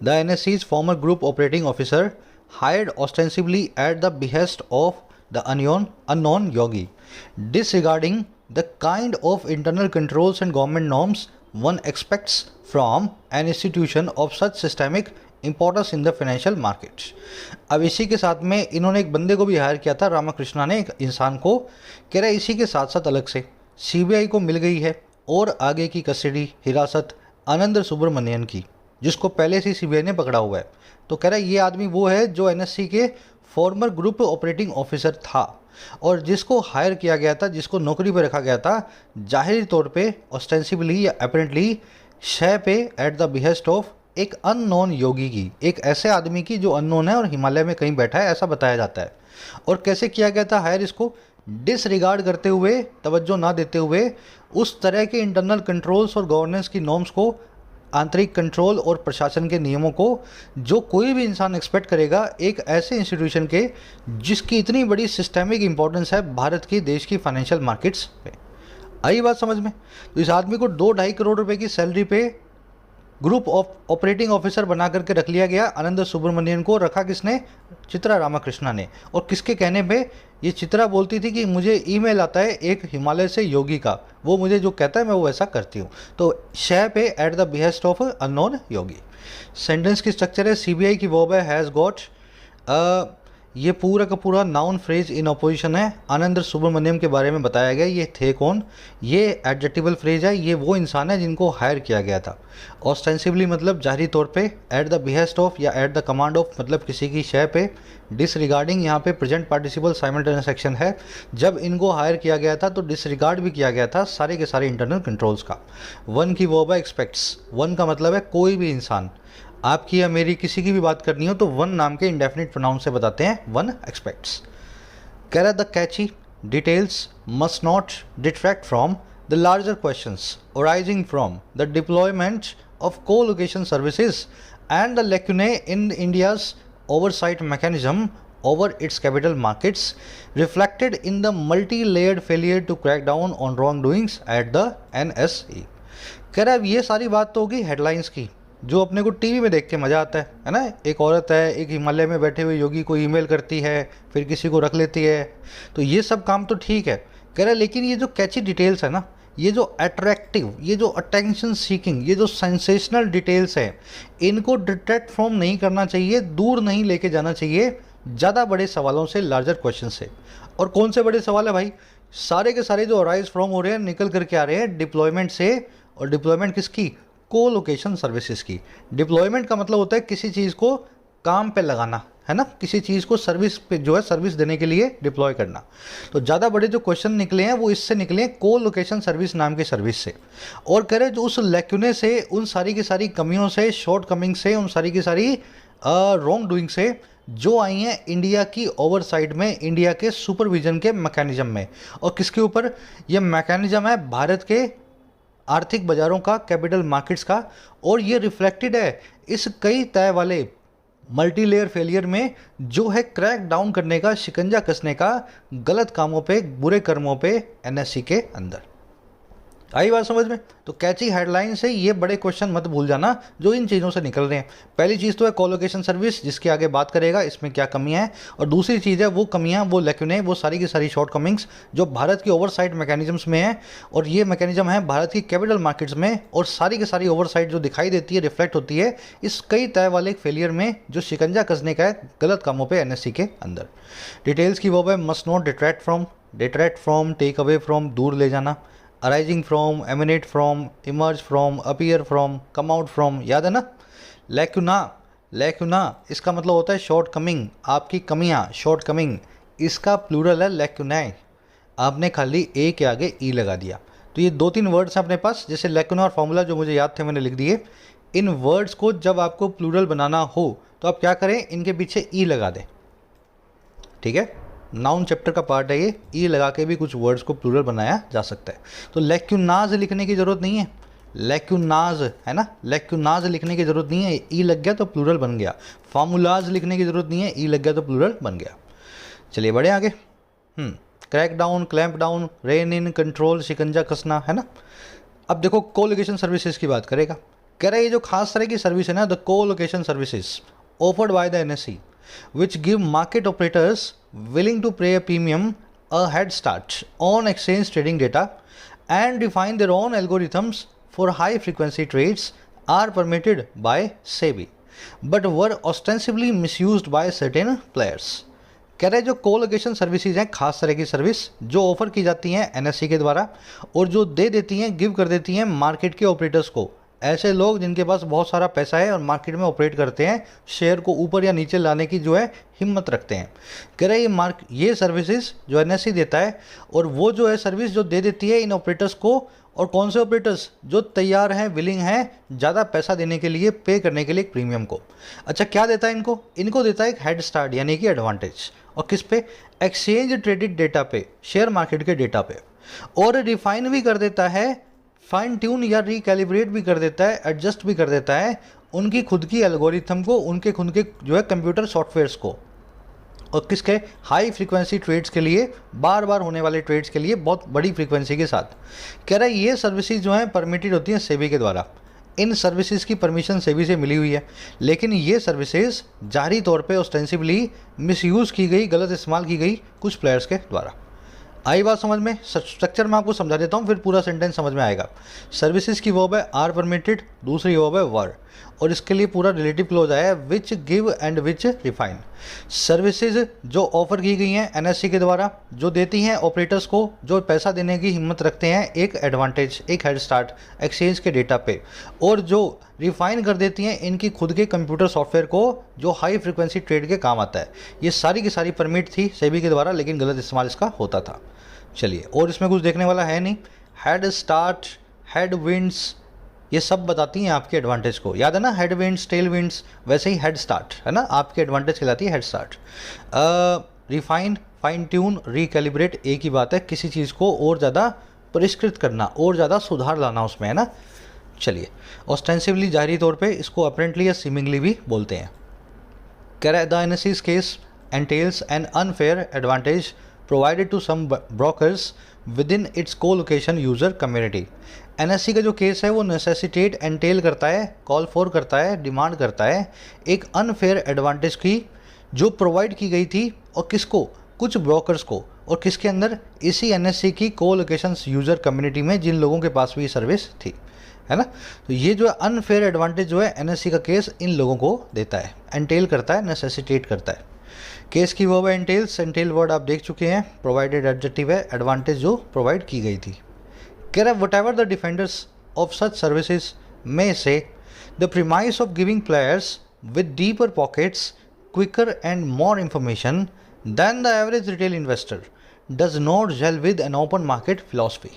the NSC's former group operating officer, hired ostensibly at the behest of the unknown yogi, disregarding the kind of internal controls and government norms one expects from an institution of such systemic importance in the financial markets। अब इसी के साथ में इन्होंने एक बंदे को भी हायर किया था, रामाकृष्णा ने, एक इंसान को। कह रहा है इसी के साथ साथ अलग से सीबीआई को मिल गई है और आगे की कस्टडी, हिरासत आनंद सुब्रमण्यन की, जिसको पहले से सीबीआई ने पकड़ा हुआ है। तो कह रहा है ये आदमी वो है जो एनएससी के फॉर्मर ग्रुप ऑपरेटिंग ऑफिसर था और जिसको हायर किया गया था, जिसको नौकरी पर रखा गया था जाहिर तौर पे, ऑस्टेंसिबली या अपेरेंटली, शय पे, एट द बिहेस्ट ऑफ एक अननोन योगी की, एक ऐसे आदमी की जो अननोन है और हिमालय में कहीं बैठा है, ऐसा बताया जाता है। और कैसे किया गया था हायर, इसको डिसरिगार्ड करते हुए, तवज्जो ना देते हुए, उस तरह के इंटरनल कंट्रोल्स और गवर्नेंस की नॉर्म्स को आंतरिक कंट्रोल और प्रशासन के नियमों को जो कोई भी इंसान एक्सपेक्ट करेगा एक ऐसे इंस्टीट्यूशन के जिसकी इतनी बड़ी सिस्टेमिक इंपॉर्टेंस है भारत की देश की फाइनेंशियल मार्केट्स पे। आई बात समझ में? तो इस आदमी को 2-2.5 करोड़ रुपए की सैलरी पे ग्रुप ऑपरेटिंग ऑफिसर बना करके रख लिया गया। अनंत सुब्रमण्यन को रखा किसने? चित्रा रामाकृष्णा ने। और किसके कहने पे? ये चित्रा बोलती थी कि मुझे ईमेल आता है एक हिमालय से योगी का, वो मुझे जो कहता है मैं वो ऐसा करती हूँ। तो शय पे eight the behest of unknown Yogi. Sentence की स्ट्रक्चर है सीबीआई की वर्ब है हैज़ गॉट। ये पूरा का पूरा नाउन फ्रेज इन अपोजिशन है। आनंद सुब्रमण्यम के बारे में बताया गया, ये थे कौन? ये एडजेक्टिवल फ्रेज है, ये वो इंसान है जिनको हायर किया गया था। ऑस्टेंसिवली मतलब जाहिरी तौर पे, एट द बिहेस्ट ऑफ या एट द कमांड ऑफ मतलब किसी की शय पे। डिसरिगार्डिंग यहाँ पे प्रेजेंट पार्टिसिपल साइमल्टेनियस एक्शन है। जब इनको हायर किया गया था तो डिसरिगार्ड भी किया गया था सारे के सारे इंटरनल कंट्रोल्स का। वन की वर्ब है एक्सपेक्ट्स। वन का मतलब है कोई भी इंसान, आपकी या मेरी किसी की भी बात करनी हो तो वन नाम के इंडेफिनिट प्रोनाउन से बताते हैं, वन एक्सपेक्ट्स। कह रहा the catchy details must not detract from the larger questions arising from the deployment of co-location services and the lacunae in India's oversight mechanism over its capital markets reflected in the multi-layered failure to crack down on wrongdoings at the NSE। कह रहा है ये सारी बात तो होगी headlines की जो अपने को टीवी में देख के मज़ा आता है ना? एक औरत है, एक हिमालय में बैठे हुए योगी को ईमेल करती है, फिर किसी को रख लेती है, तो ये सब काम तो ठीक है। कह रहा है लेकिन ये जो कैची डिटेल्स है ना, ये जो अट्रैक्टिव, ये जो अटेंशन सीकिंग, ये जो सेंसेशनल डिटेल्स है, इनको डिट्रैक्ट फ्रॉम नहीं करना चाहिए, दूर नहीं लेके जाना चाहिए ज़्यादा बड़े सवालों से, लार्जर क्वेश्चन से। और कौन से बड़े सवाल है भाई? सारे के सारे जो अराइज फ्रॉम हो रहे हैं, निकल करके आ रहे हैं डिप्लॉयमेंट से। और डिप्लॉयमेंट किसकी? को-लोकेशन सर्विसेज की। डिप्लॉयमेंट का मतलब होता है किसी चीज़ को काम पे लगाना, है ना? किसी चीज़ को सर्विस पे जो है सर्विस देने के लिए डिप्लॉय करना। तो ज़्यादा बड़े जो क्वेश्चन निकले हैं वो इससे निकले हैं, को-लोकेशन सर्विस नाम की सर्विस से। और कह रहे जो उस लैक्यूने से, उन सारी की सारी कमियों से, शॉर्ट कमिंग से, उन सारी की सारी रॉन्ग डूइंग से जो आई हैं इंडिया की ओवरसाइट में, इंडिया के सुपरविजन के मैकेनिज्म में। और किसके ऊपर ये मैकेनिज्म है? भारत के आर्थिक बाज़ारों का, कैपिटल मार्केट्स का। और ये रिफ्लेक्टेड है इस कई तय वाले मल्टी लेयर फेलियर में जो है क्रैक डाउन करने का, शिकंजा कसने का गलत कामों पे, बुरे कर्मों पे एनएससी के अंदर। आई बात समझ में? तो कैची हेडलाइन से ये बड़े क्वेश्चन मत भूल जाना जो इन चीज़ों से निकल रहे हैं। पहली चीज़ तो है को-लोकेशन सर्विस, जिसके आगे बात करेगा इसमें क्या कमियां हैं। और दूसरी चीज़ है वो कमियां, वो लैक्यूने, वो सारी की सारी शॉर्ट कमिंग्स जो भारत की ओवरसाइट मैकेनिज्म्स में है। और ये मैकेनिज्म है भारत की कैपिटल मार्केट्स में। और सारी की सारी ओवरसाइट जो दिखाई देती है, रिफ्लेक्ट होती है इस कई तय वाले फेलियर में जो शिकंजा कसने का है गलत कामों पर एनएससी के अंदर। डिटेल्स की वो है must not detract from, detract from, take away from, दूर ले जाना। Arising from, emanate from, emerge from, appear from, come out from, याद है ना? लैक्यूना, लैक्यूना इसका मतलब होता है शॉर्ट कमिंग, आपकी कमियां, शॉर्ट कमिंग। इसका प्लूरल है लैक्यूनाए। आपने खाली ए के आगे ई लगा दिया। तो ये 2-3 वर्ड्स हैं अपने पास, जैसे लैक्यूना और फॉर्मूला जो मुझे याद थे मैंने लिख दिए। इन वर्ड्स को जब आपको प्लूरल बनाना हो तो आप क्या करें? इनके पीछे ई लगा दें, ठीक है? नाउन चैप्टर का पार्ट है ये, ई लगा के भी कुछ वर्ड्स को प्लूरल बनाया जा सकता है। तो लैक्यूनाज लिखने की ज़रूरत नहीं है, लैक्यूनाज है ना, लैक्यूनाज लिखने की ज़रूरत नहीं है, ई लग गया तो प्लूरल बन गया। फार्मूलाज लिखने की ज़रूरत नहीं है, ई लग गया तो प्लूरल बन गया। चलिए बढ़े आगे। Crack down, clamp down, rein in, control, शिकंजा कसना, है ना? अब देखो को-लोकेशन सर्विसेज की बात करेगा। कह रहा है ये जो खास तरह की सर्विस है ना, the co-location services offered by the NSC which give market operators willing to pay a premium a head start on exchange trading data and define their own algorithms for high frequency trades are permitted by SEBI but were ostensibly misused by certain players। कह रहे जो co-location services हैं खास तरह की service जो offer की जाती हैं एनएससी के द्वारा और जो दे देती हैं, गिव कर देती हैं मार्केट के ऑपरेटर्स को, ऐसे लोग जिनके पास बहुत सारा पैसा है और मार्केट में ऑपरेट करते हैं, शेयर को ऊपर या नीचे लाने की जो है हिम्मत रखते हैं। कह रहे ये सर्विसेज जो एनएससी देता है और वो जो है सर्विस जो दे देती है इन ऑपरेटर्स को। और कौन से ऑपरेटर्स? जो तैयार हैं, विलिंग हैं ज़्यादा पैसा देने के लिए, पे करने के लिए एक प्रीमियम को। अच्छा क्या देता है इनको? इनको देता है एक हेड स्टार्ट यानी कि एडवांटेज। और किस पे? एक्सचेंज ट्रेडेड डेटा पे, शेयर मार्केट के डेटा पे। और डिफाइन भी कर देता है फाइन ट्यून या रिकैलिब्रेट भी कर देता है, एडजस्ट भी कर देता है उनकी खुद की एल्गोरिथम को, उनके खुद के जो है कंप्यूटर सॉफ्टवेयर्स को, और किसके, हाई फ्रीक्वेंसी ट्रेड्स के लिए, बार बार होने वाले ट्रेड्स के लिए बहुत बड़ी फ्रीक्वेंसी के साथ। कह रहा है ये सर्विसेज जो हैं परमिटेड होती हैं सेबी के द्वारा, इन सर्विसेज की परमिशन सेबी से मिली हुई है, लेकिन ये सर्विसेज जारी तौर पे ऑस्टेंसिवली मिसयूज़ की गई, गलत इस्तेमाल की गई कुछ प्लेयर्स के द्वारा। आई बात समझ में? स्ट्रक्चर मैं आपको समझा देता हूँ, फिर पूरा सेंटेंस समझ में आएगा। सर्विसेज की वर्ब है आर परमिटेड, दूसरी वर्ब है वर, और इसके लिए पूरा रिलेटिव क्लोज आया है which give and which refine. Services जो ऑफर की गई हैं एनएससी के द्वारा, जो देती हैं ऑपरेटर्स को, जो पैसा देने की हिम्मत रखते हैं एक एडवांटेज, एक हेड स्टार्ट एक्सचेंज के डेटा पे, और जो रिफाइन कर देती हैं इनकी खुद के कंप्यूटर सॉफ्टवेयर को, जो हाई फ्रिक्वेंसी ट्रेड के काम आता है। ये सारी की सारी परमिट थी सेबी के द्वारा, लेकिन गलत इस्तेमाल इसका होता था। चलिए, और इसमें कुछ देखने वाला है नहीं। हेड स्टार्ट, हेड विंड्स, ये सब बताती हैं आपके एडवांटेज को। याद है ना, हेड विंड्स, टेल विंड्स, वैसे ही हेड स्टार्ट है ना, आपके एडवांटेज कहलाती है head start. Refine, fine tune, recalibrate, एक ही बात है, किसी चीज़ को और ज़्यादा परिष्कृत करना, और ज़्यादा सुधार लाना उसमें, है ना। चलिए, ऑस्टेंसिवली जाहिरी तौर पे इसको अपेरेंटली या सीमिंगली भी बोलते हैं। कह रहा है the NSC's case entails an unfair advantage provided to some brokers within its colocation user community. NSC का जो केस है वो नेसेसिटेट, एंटेल करता है, कॉल फॉर करता है, डिमांड करता है एक अनफेयर एडवांटेज की जो प्रोवाइड की गई थी, और किसको, कुछ ब्रोकर्स को, और किसके अंदर, इसी एनएससी की को लोकेशन यूज़र कम्युनिटी में, जिन लोगों के पास भी सर्विस थी, है ना। तो ये जो है अनफेयर एडवांटेज जो है एनएससी का केस इन लोगों को देता है, एंटेल करता है, नेसेसिटेट करता है। केस की वर्ब है एंटेल्स, एंटेल वर्ड आप देख चुके हैं, प्रोवाइडेड एडजेक्टिव है, एडवांटेज जो प्रोवाइड की गई थी। कह रहा है whatever the defenders of such services में से the premise of giving players with deeper pockets quicker and more information than the average retail investor does not gel with an open market philosophy.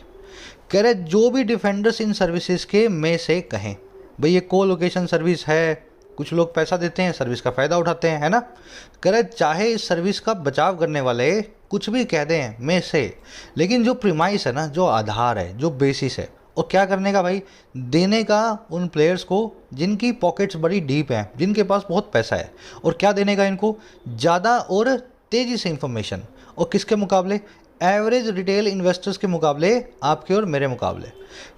कह रहे जो भी defenders इन services के में से कहें, भाई ये को लोकेशन सर्विस है, कुछ लोग पैसा देते हैं, सर्विस का फ़ायदा उठाते हैं, है ना। कह रहे चाहे इस सर्विस का बचाव करने वाले कुछ भी कह दें में से, लेकिन जो प्रीमाइस है ना, जो आधार है, जो बेसिस है, और क्या करने का भाई, देने का उन प्लेयर्स को जिनकी पॉकेट्स बड़ी डीप हैं, जिनके पास बहुत पैसा है, और क्या देने का इनको, ज़्यादा और तेज़ी से इंफॉर्मेशन, और किसके मुकाबले, एवरेज रिटेल इन्वेस्टर्स के मुकाबले, आपके और मेरे मुकाबले।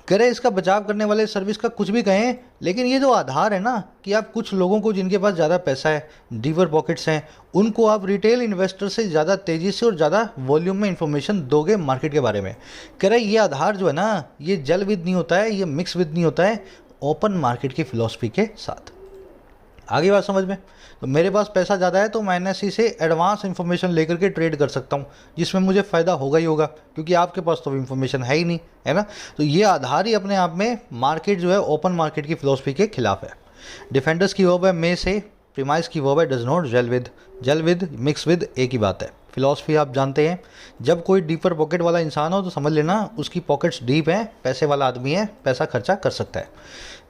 कह रहे इसका बचाव करने वाले सर्विस का कुछ भी कहें, लेकिन ये जो आधार है ना, कि आप कुछ लोगों को जिनके पास ज़्यादा पैसा है, डीपर पॉकेट्स हैं, उनको आप रिटेल इन्वेस्टर से ज़्यादा तेज़ी से और ज़्यादा वॉल्यूम में इंफॉर्मेशन दोगे मार्केट के बारे में। कह रहे ये आधार जो है ना, ये जल विद नहीं होता है, ये मिक्स विद नहीं होता है, ओपन मार्केट की फिलॉसफी के साथ। आगे बात समझ में? तो मेरे पास पैसा ज़्यादा है तो मैं एनएससी से एडवांस इन्फॉर्मेशन लेकर के ट्रेड कर सकता हूँ, जिसमें मुझे फ़ायदा होगा ही होगा, क्योंकि आपके पास तो इन्फॉर्मेशन है ही नहीं, है ना। तो ये आधार ही अपने आप में मार्केट जो है ओपन मार्केट की फिलॉसफी के खिलाफ है। डिफेंडर्स की वर्ब है में से, प्रीमाइस की वर्ब है does not gel with, gel with, mix with, एक ही बात है। फिलॉसफी आप जानते हैं, जब कोई डीपर पॉकेट वाला इंसान हो तो समझ लेना उसकी पॉकेट्स डीप हैं, पैसे वाला आदमी है, पैसा खर्चा कर सकता है।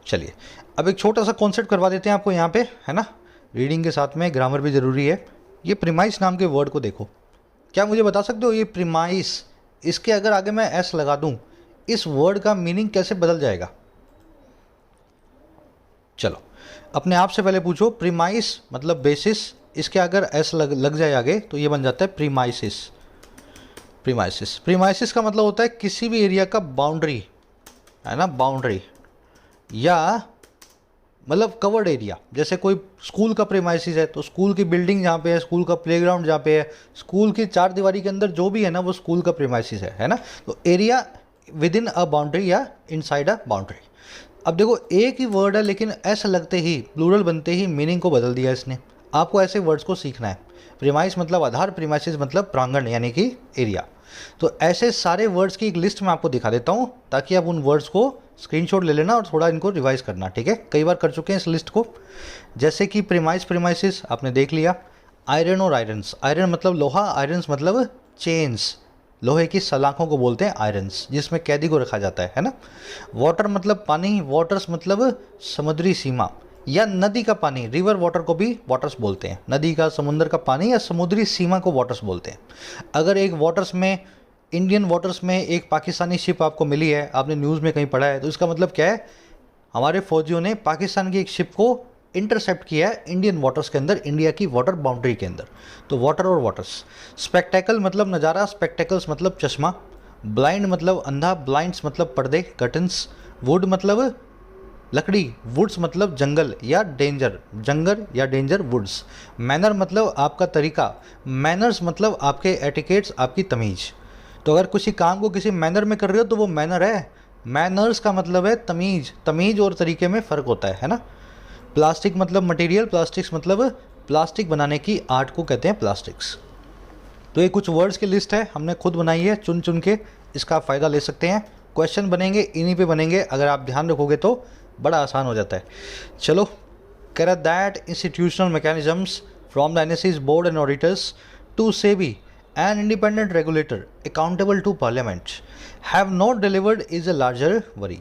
चलिए, अब एक छोटा सा कॉन्सेप्ट करवा देते हैं आपको यहाँ पे, है ना। रीडिंग के साथ में ग्रामर भी ज़रूरी है। ये प्रीमाइस नाम के वर्ड को देखो, क्या मुझे बता सकते हो ये प्रीमाइस, इसके अगर आगे मैं एस लगा दूँ, इस वर्ड का मीनिंग कैसे बदल जाएगा? चलो अपने आप से पहले पूछो, प्रीमाइस मतलब बेसिस, इसके अगर एस लग जाए आगे तो ये बन जाता है प्रीमाइसिस। प्रीमाइसिस, प्रीमाइसिस का मतलब होता है किसी भी एरिया का बाउंड्री, है ना, बाउंड्री, या मतलब कवर्ड एरिया। जैसे कोई स्कूल का प्रीमाइसिस है तो स्कूल की बिल्डिंग जहाँ पे है, स्कूल का प्लेग्राउंड जहाँ पे है, स्कूल की चार दीवारी के अंदर जो भी है ना, वो स्कूल का प्रीमाइसिस है ना। तो area with in a boundary या इनसाइड अ बाउंड्री। अब देखो एक ही वर्ड है, लेकिन ऐसा लगते ही, प्लूरल बनते ही मीनिंग को बदल दिया इसने। आपको ऐसे वर्ड्स को सीखना है। प्रीमाइस मतलब आधार, प्रीमाइसिस मतलब प्रांगण यानी कि एरिया। तो ऐसे सारे वर्ड्स की एक लिस्ट मैं आपको दिखा देता हूँ, ताकि आप उन वर्ड्स को स्क्रीनशॉट ले लेना और थोड़ा इनको रिवाइज करना, ठीक है। कई बार कर चुके हैं इस लिस्ट को। जैसे कि प्रीमाइस, प्रीमाइसिस आपने देख लिया। आयरन और आयरन्स, आयरन मतलब लोहा, आयरन्स मतलब चेन्स, लोहे की सलाखों को बोलते हैं आयरन्स, जिसमें कैदी को रखा जाता है ना। वाटर मतलब पानी, वाटर्स मतलब समुद्री सीमा या नदी का पानी, रिवर वाटर को भी वाटर्स बोलते हैं। नदी का, समुद्र का पानी या समुद्री सीमा को वाटर्स बोलते हैं। अगर एक वाटर्स में इंडियन वाटर्स में एक पाकिस्तानी शिप आपको मिली है, आपने न्यूज़ में कहीं पढ़ा है, तो इसका मतलब क्या है, हमारे फौजियों ने पाकिस्तान की एक शिप को इंटरसेप्ट किया है इंडियन वाटर्स के अंदर, इंडिया की वाटर बाउंड्री के अंदर। तो वाटर और वाटर्स। स्पेक्टेकल मतलब नज़ारा, स्पेक्टेकल्स मतलब चश्मा। ब्लाइंड मतलब अंधा, ब्लाइंड्स मतलब पर्दे, कर्टन्स। वुड मतलब लकड़ी, वुड्स मतलब जंगल या डेंजर, जंगल या डेंजर वुड्स। मैनर मतलब आपका तरीका, मैनर्स मतलब आपके एटिकेट्स, आपकी तमीज़। तो अगर किसी काम को किसी मैनर में कर रहे हो तो वो मैनर है। मैनर्स का मतलब है तमीज़, तमीज़ और तरीके में फ़र्क होता है ना। प्लास्टिक मतलब मटेरियल, प्लास्टिक्स मतलब प्लास्टिक बनाने की आर्ट को कहते हैं प्लास्टिक्स। तो ये कुछ वर्ड्स की लिस्ट है, हमने खुद बनाई है, चुन चुन के इसका फ़ायदा ले सकते हैं। क्वेश्चन बनेंगे इन्हीं पे बनेंगे, अगर आप ध्यान रखोगे तो बड़ा आसान हो जाता है। चलो, कह रहा that institutional mechanisms from the NSC's board and auditors to SEBI an independent regulator accountable to parliament have not delivered is a larger worry.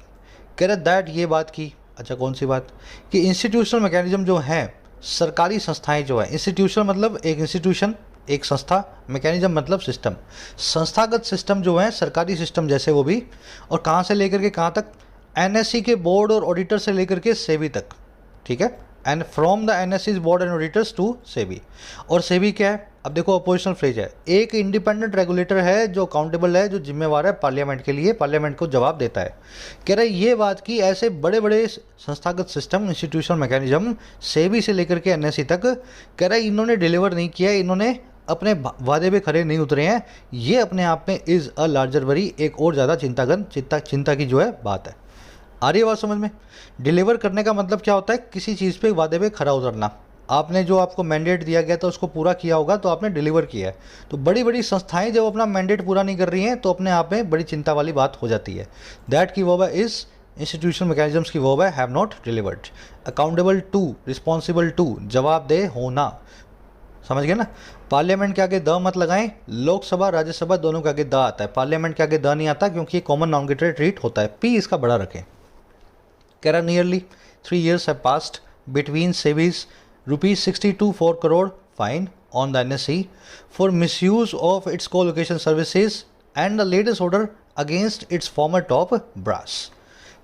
कह रहा दैट ये बात की, अच्छा कौन सी बात, कि इंस्टीट्यूशनल मैकेनिज्म जो हैं, सरकारी संस्थाएं जो है, इंस्टीट्यूशन मतलब एक इंस्टीट्यूशन, एक संस्था, मैकेनिज्म मतलब सिस्टम, संस्थागत सिस्टम जो है, सरकारी सिस्टम जैसे वो भी, और कहाँ से लेकर के कहाँ तक, एनएससी के बोर्ड और ऑडिटर से लेकर के सेबी तक, ठीक है, and from the NSC board and auditors to SEBI. और सेबी क्या है, अब देखो अपोजिशनल फ्रेज है, एक इंडिपेंडेंट रेगुलेटर है जो अकाउंटेबल है, जो जिम्मेवार है पार्लियामेंट के लिए, पार्लियामेंट को जवाब देता है। कह रहे ये बात कि ऐसे बड़े बड़े संस्थागत सिस्टम, इंस्टीट्यूशनल मैकेनिज्म सेबी से लेकर के एनएससी तक, कह रहे इन्होंने डिलीवर नहीं किया, इन्होंने अपने वादे पे खरे नहीं उतरे हैं, ये अपने आप में इज़ अ लार्जर वरी, एक और ज़्यादा चिंता की जो है बात है। आ रही है बात समझ में। डिलीवर करने का मतलब क्या होता है, किसी चीज़ पे वादे पे खरा उतरना। आपने जो आपको मैंडेट दिया गया था उसको पूरा किया होगा तो आपने डिलीवर किया है। तो बड़ी बड़ी संस्थाएं जब अपना मैंडेट पूरा नहीं कर रही हैं तो अपने आप में बड़ी चिंता वाली बात हो जाती है। दैट की वर्ब है इज, इंस्टीट्यूशनल मैकेनिज्म्स की वर्ब है have not delivered. Accountable to, responsible to, जवाबदेह होना, समझ गए ना। पार्लियामेंट के आगे द मत लगाएं, लोकसभा राज्यसभा दोनों के आगे द आता है, पार्लियामेंट के आगे द नहीं आता क्योंकि ये कॉमन नाउन की तरह ट्रीट होता है। पी इसका बड़ा रखें। कह रहा nearly 3 years have passed between SEBI's ₹62.4 crore fine on the NSE for misuse of its co-location services and the latest order against its former top brass।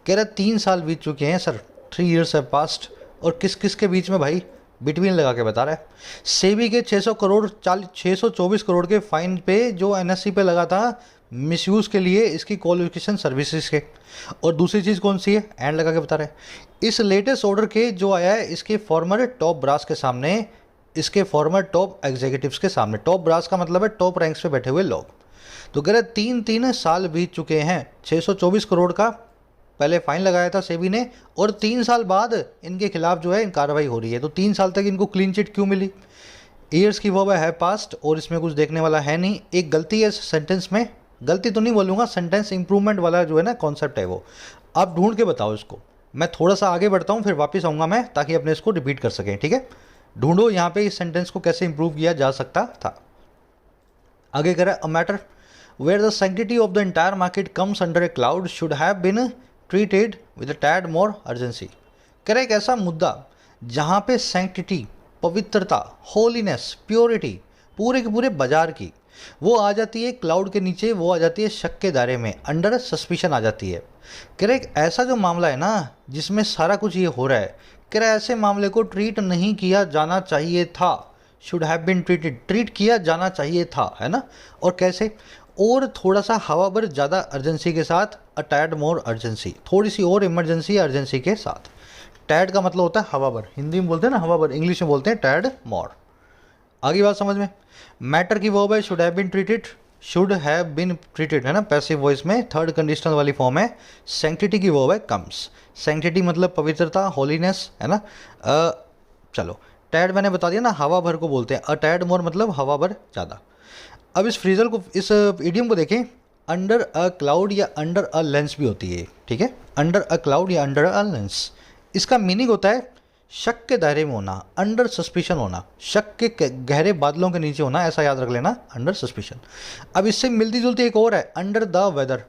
कह रहा 3 साल बीत चुके हैं सर, 3 years have passed, और किस किस के बीच में भाई, बिटवीन लगा के बता रहा है। सेबी के 624 करोड़ के फाइन पे जो एनएससी पे लगा था मिसयूज़ के लिए इसकी कोलोकेशन सर्विसेज के, और दूसरी चीज़ कौन सी है, एंड लगा के बता रहे हैं। इस लेटेस्ट ऑर्डर के जो आया है इसके फॉर्मर टॉप ब्रास के सामने, इसके फॉर्मर टॉप एग्जीक्यूटिव्स के सामने। टॉप ब्रास का मतलब है टॉप रैंक्स पे बैठे हुए लोग। तो कह रहे 3 साल बीत चुके हैं, 624 करोड़ का पहले फाइन लगाया था सेबी ने, और 3 साल बाद इनके खिलाफ जो है कार्रवाई हो रही है। तो 3 साल तक इनको क्लीन चिट क्यों मिली। ईयर्स की वर्ब है पास्ट, और इसमें कुछ देखने वाला है नहीं। एक गलती है सेंटेंस में, गलती तो नहीं बोलूँगा, सेंटेंस इंप्रूवमेंट वाला जो है ना कॉन्सेप्ट है वो, आप ढूंढ के बताओ इसको। मैं थोड़ा सा आगे बढ़ता हूँ फिर वापस आऊँगा मैं, ताकि अपने इसको रिपीट कर सकें, ठीक है। ढूंढो यहाँ पे इस सेंटेंस को कैसे इंप्रूव किया जा सकता था। आगे कह रहा है a matter where the sanctity of the entire market comes under a cloud should have been treated with a tad more urgency. कह रहा है एक ऐसा मुद्दा जहाँ पे सैंक्टिटी, पवित्रता, होलीनेस, प्योरिटी पूरे के पूरे बाजार की, वो आ जाती है क्लाउड के नीचे, वो आ जाती है शक के दायरे में, अंडर सस्पिशन आ जाती है। कह रहे एक ऐसा जो मामला है ना जिसमें सारा कुछ ये हो रहा है, कह रहे ऐसे मामले को ट्रीट नहीं किया जाना चाहिए था, should have been treated, treat किया जाना चाहिए था, है ना। और कैसे, और थोड़ा सा हवाभर ज़्यादा अर्जेंसी के साथ, अ टैड मोर अर्जेंसी, थोड़ी सी और इमरजेंसी अर्जेंसी के साथ। टैड का मतलब होता है हवाभर, हिंदी में बोलते हैं ना हवाभर, इंग्लिश में बोलते हैं टैड मोर। आगे बात समझ में। मैटर की वर्ब है should have been treated, should have been treated है ना, पैसिव वॉइस में थर्ड कंडीशनल वाली फॉर्म है। सैंक्टिटी की वर्ब है कम्स, सैंक्टिटी मतलब पवित्रता, होलीनेस, है ना। चलो टैड मैंने बता दिया ना, हवा भर को बोलते हैं, अ टैड मोर मतलब हवा भर ज़्यादा। अब इस फ्रीजल को, इस इडियम को देखें, अंडर अ क्लाउड या अंडर अ लेंस भी होती है, ठीक है, अंडर अ क्लाउड या अंडर अ लेंस। इसका मीनिंग होता है शक के दायरे में होना, अंडर सस्पिशन होना, शक के गहरे बादलों के नीचे होना, ऐसा याद रख लेना, अंडर सस्पिशन। अब इससे मिलती जुलती एक और है, अंडर द वेदर।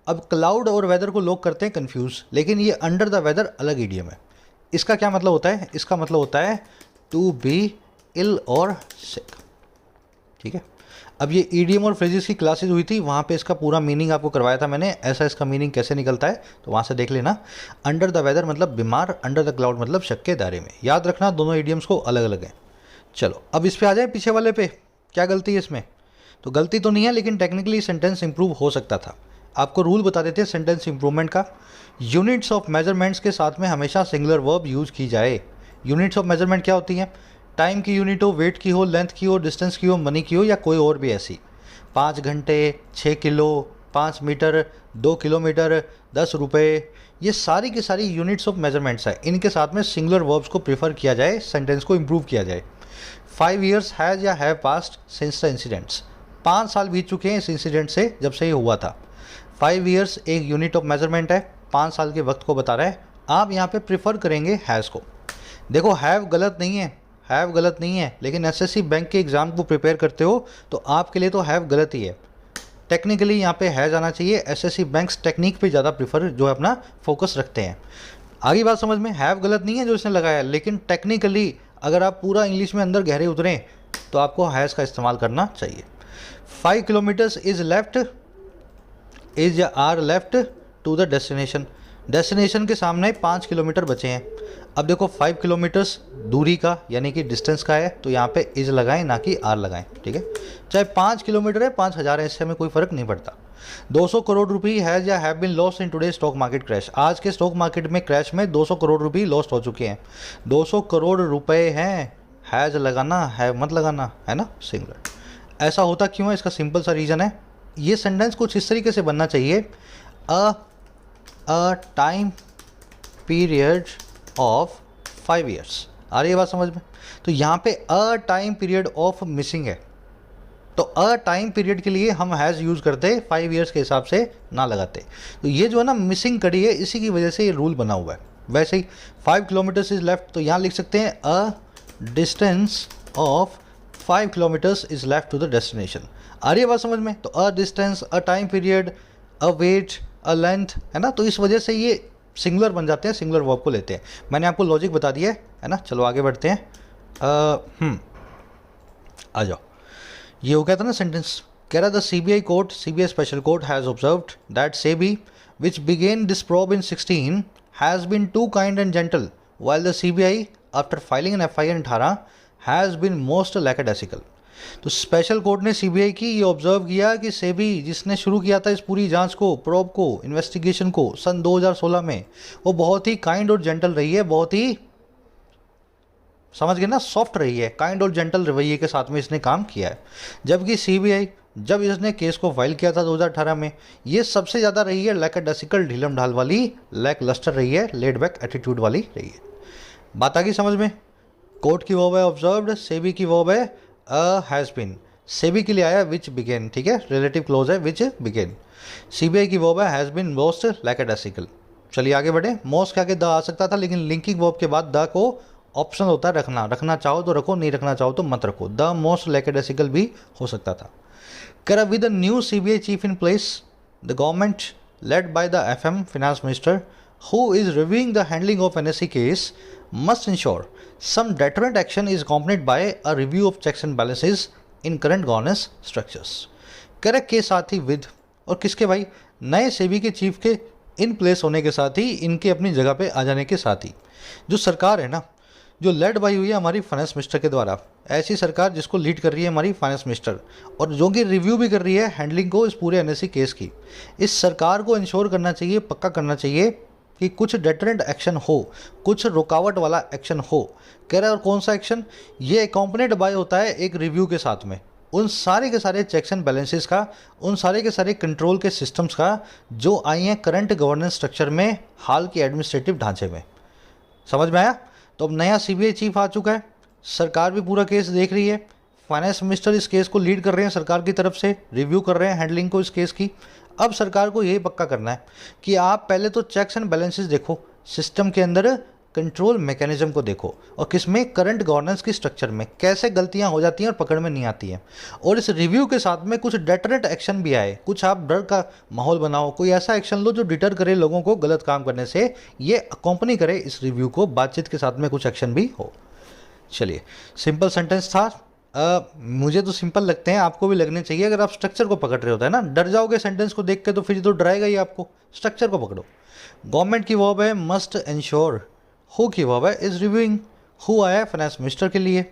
अब क्लाउड और वेदर को लोग करते हैं कंफ्यूज, लेकिन ये अंडर द वेदर अलग इडियम है। इसका क्या मतलब होता है, इसका मतलब होता है टू बी इल और सिक, ठीक है। अब ये ईडीएम और फ्रेजेस की क्लासेस हुई थी, वहाँ पे इसका पूरा मीनिंग आपको करवाया था मैंने, ऐसा इसका मीनिंग कैसे निकलता है तो वहाँ से देख लेना। अंडर द वेदर मतलब बीमार, अंडर द क्लाउड मतलब शक के दायरे में। याद रखना दोनों ईडियम्स को अलग अलग हैं। चलो अब इस पे आ जाए, पीछे वाले पे क्या गलती है इसमें। तो गलती तो नहीं है, लेकिन टेक्निकली सेंटेंस इंप्रूव हो सकता था। आपको रूल बता देते हैं सेंटेंस इंप्रूवमेंट का। यूनिट्स ऑफ मेजरमेंट्स के साथ में हमेशा सिंगुलर वर्ब यूज की जाए। यूनिट्स ऑफ मेजरमेंट क्या होती हैं? टाइम की यूनिट हो, वेट की हो, लेंथ की हो, डिस्टेंस की हो, मनी की हो, या कोई और भी ऐसी। 5 घंटे, 6 किलो, 5 मीटर, 2 किलोमीटर, 10 रुपये, ये सारी की सारी यूनिट्स ऑफ मेजरमेंट्स है। इनके साथ में सिंगुलर वर्ब्स को प्रीफर किया जाए, सेंटेंस को इम्प्रूव किया जाए। 5 years हैज़ या have past since the incidents. 5 साल बीत चुके हैं इस इंसिडेंट से, जब से ये हुआ था। 5 years एक यूनिट ऑफ मेजरमेंट है, 5 साल के वक्त को बता रहा है। आप यहाँ पे प्रीफर करेंगे हैज़ को। देखो हैव गलत नहीं है, हैव गलत नहीं है, लेकिन एसएससी बैंक के एग्ज़ाम को प्रिपेयर करते हो तो आपके लिए तो हैव गलत ही है। टेक्निकली यहाँ पे हैज़ आना चाहिए। एसएससी बैंक्स टेक्निक पे ज़्यादा प्रीफर जो है अपना फोकस रखते हैं। आगे बात समझ में, हैव गलत नहीं है जो इसने लगाया, लेकिन टेक्निकली अगर आप पूरा इंग्लिश में अंदर गहरे उतरें तो आपको हैज़ का इस्तेमाल करना चाहिए। 5 किलोमीटर्स इज़ लेफ्ट, इज़ या are left to the destination. Destination के सामने 5 किलोमीटर बचे हैं। अब देखो 5 किलोमीटर्स दूरी का यानी कि डिस्टेंस का है, तो यहाँ पे इज़ लगाएं ना कि आर लगाएं, ठीक है। चाहे 5 किलोमीटर है 5000 है, इससे हमें कोई फ़र्क नहीं पड़ता। 200 करोड़ रुपये हैज़ या have been lost in today stock market crash. आज के स्टॉक मार्केट में क्रैश में 200 करोड़ रुपये लॉस्ट हो चुके हैं। 200 करोड़ रुपए हैं, हैज़ लगाना, हैव मत लगाना, है ना, सिंगुलर। ऐसा होता क्यों है? इसका सिंपल सा रीज़न है। ये सेंटेंस कुछ इस तरीके से बनना चाहिए, अ टाइम पीरियड ऑफ 5 years। आ रही है बात समझ में? तो यहाँ पे अ टाइम पीरियड ऑफ मिसिंग है, तो अ टाइम पीरियड के लिए हम हैज़ यूज़ करते, 5 years के हिसाब से ना लगाते। तो ये जो है ना मिसिंग कड़ी है, इसी की वजह से ये रूल बना हुआ है। वैसे ही 5 किलोमीटर्स इज़ लेफ्ट, तो यहाँ लिख सकते हैं a distance of 5 kilometres is left to the destination. आ रही है बात समझ में? तो a distance, a time period, a weight, a length, है ना, तो इस वजह से ये सिंगुलर बन जाते हैं, सिंगुलर वर्ब को लेते हैं। मैंने आपको लॉजिक बता दिया है ना। चलो आगे बढ़ते हैं। आ जाओ, ये हो गया था ना सेंटेंस। कह रहा था CBI court, CBI special court has observed that SEBI which began this probe in 16 has been too kind and gentle while the CBI after filing an FIR in 18 has been most lackadaisical. तो special court ने CBI की ये observe किया कि सेबी जिसने शुरू किया था इस पूरी जांच को, प्रोब को, इन्वेस्टिगेशन को सन 2016 में, वो बहुत ही काइंड और जेंटल रही है, बहुत ही, समझ गए ना, सॉफ्ट रही है, काइंड और जेंटल रवैये के साथ में इसने काम किया है। जबकि सीबीआई जब इसने केस को फाइल किया था 2018 में, ये सबसे ज़्यादा रही है लैकेडासिकल, ढीलम ढाल वाली, लैक लस्टर रही है, लेड बैक एटीट्यूड वाली रही है। बात आ गई समझ में? कोर्ट की वर्ब है ऑब्जर्व्ड, सेबी की वर्ब है हैज़ बीन। सेबी के लिए आया विच बिगेन, ठीक है, रिलेटिव क्लोज है विच बिगेन। सीबीआई की वर्ब है हैज़ बीन मोस्ट लैकेडासिकल। चलिए आगे बढ़े। मोस्ट के आगे द आ सकता था, लेकिन लिंकिंग वर्ब के बाद द को ऑप्शन होता है रखना, रखना चाहो तो रखो, नहीं रखना चाहो तो मत रखो। द मोस्ट लैकेडासिकल भी हो सकता था। कर with the new CBI chief in place, the government led by the FM finance minister who is reviewing the handling of NSE case must ensure some deterrent action is accompanied by a review of checks and balances in current governance structures। Correct के साथ ही with, और किसके भाई, नए सेबी के chief के in place होने के साथ ही, इनके अपनी जगह पे आ जाने के साथ ही, जो सरकार है ना, जो लेड बाई हुई है हमारी फाइनेंस मिनिस्टर के द्वारा, ऐसी सरकार जिसको लीड कर रही है हमारी फाइनेंस मिनिस्टर, और जो कि रिव्यू भी कर रही है हैंडलिंग को इस पूरे एनएसई केस की, इस सरकार को इंश्योर करना चाहिए, पक्का करना चाहिए कि कुछ डेटरेंट एक्शन हो, कुछ रुकावट वाला एक्शन हो। कह रहा है और कौन सा एक्शन? ये अकॉम्पनीड बाय होता है एक रिव्यू के साथ में, उन सारे के सारे चेक्स एंड बैलेंसेस का, उन सारे के सारे कंट्रोल के सिस्टम्स का जो आई हैं करंट गवर्नेंस स्ट्रक्चर में, हाल के एडमिनिस्ट्रेटिव ढांचे में। समझ में आया? तो अब नया सीबीआई चीफ आ चुका है, सरकार भी पूरा केस देख रही है, फाइनेंस मिनिस्टर इस केस को लीड कर रहे हैं सरकार की तरफ से, रिव्यू कर रहे हैं हैंडलिंग को इस केस की। अब सरकार को यही पक्का करना है कि आप पहले तो चेक्स एंड बैलेंसेस देखो, सिस्टम के अंदर कंट्रोल मैकेनिज्म को देखो, और किसमें, करंट गवर्नेंस की स्ट्रक्चर में कैसे गलतियां हो जाती हैं और पकड़ में नहीं आती हैं। और इस रिव्यू के साथ में कुछ डेटरेंट एक्शन भी आए, कुछ आप डर का माहौल बनाओ, कोई ऐसा एक्शन लो जो डिटर करे लोगों को गलत काम करने से, ये अकॉम्पनी करे इस रिव्यू को, बातचीत के साथ में कुछ एक्शन भी हो। चलिए, सिंपल सेंटेंस था, मुझे तो सिंपल लगते हैं, आपको भी लगने चाहिए अगर आप स्ट्रक्चर को पकड़ रहे होता है ना। डर जाओगे सेंटेंस को देख के तो फिर तो डराएगा ही आपको। स्ट्रक्चर को पकड़ो। गवर्नमेंट की वर्ब है मस्ट इंश्योर। हु की वर्ब है इज रिव्यूइंग। हु आया है फाइनेंस मिनिस्टर के लिए।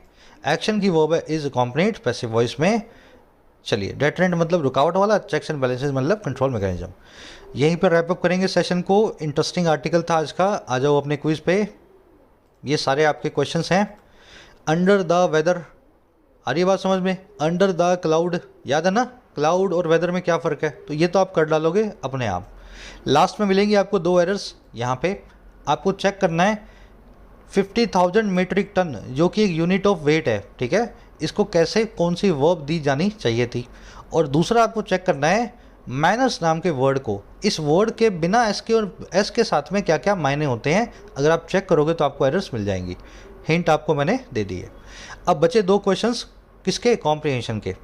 एक्शन की वर्ब है इज अकॉम्पनीड पैसिव वॉइस में। चलिए, डेटरेंट मतलब रुकावट वाला, चेक्स एंड बैलेंसेस मतलब कंट्रोल मैकेनिज्म। यहीं पर रैप अप करेंगे सेशन को। इंटरेस्टिंग आर्टिकल था आज का। आ जाओ अपने क्विज पे। ये सारे आपके क्वेश्चंस हैं। अंडर द वेदर, आ रही बात समझ में? अंडर द क्लाउड, याद है ना क्लाउड और वेदर में क्या फ़र्क है? तो ये तो आप कर डालोगे अपने आप। लास्ट में मिलेंगी आपको 2 एरर्स। यहाँ पे आपको चेक करना है 50,000 मीट्रिक टन जो कि एक यूनिट ऑफ वेट है, ठीक है, इसको कैसे कौन सी वर्ब दी जानी चाहिए थी। और दूसरा आपको चेक करना है मैनर्स नाम के वर्ड को, इस वर्ड के बिना एस के और एस के साथ में क्या क्या मायने होते हैं। अगर आप चेक करोगे तो आपको एरर्स मिल जाएंगी। हिंट आपको मैंने दे दी है। अब बचे 2 क्वेश्चंस किसके? कॉम्प्रिहेंशन के।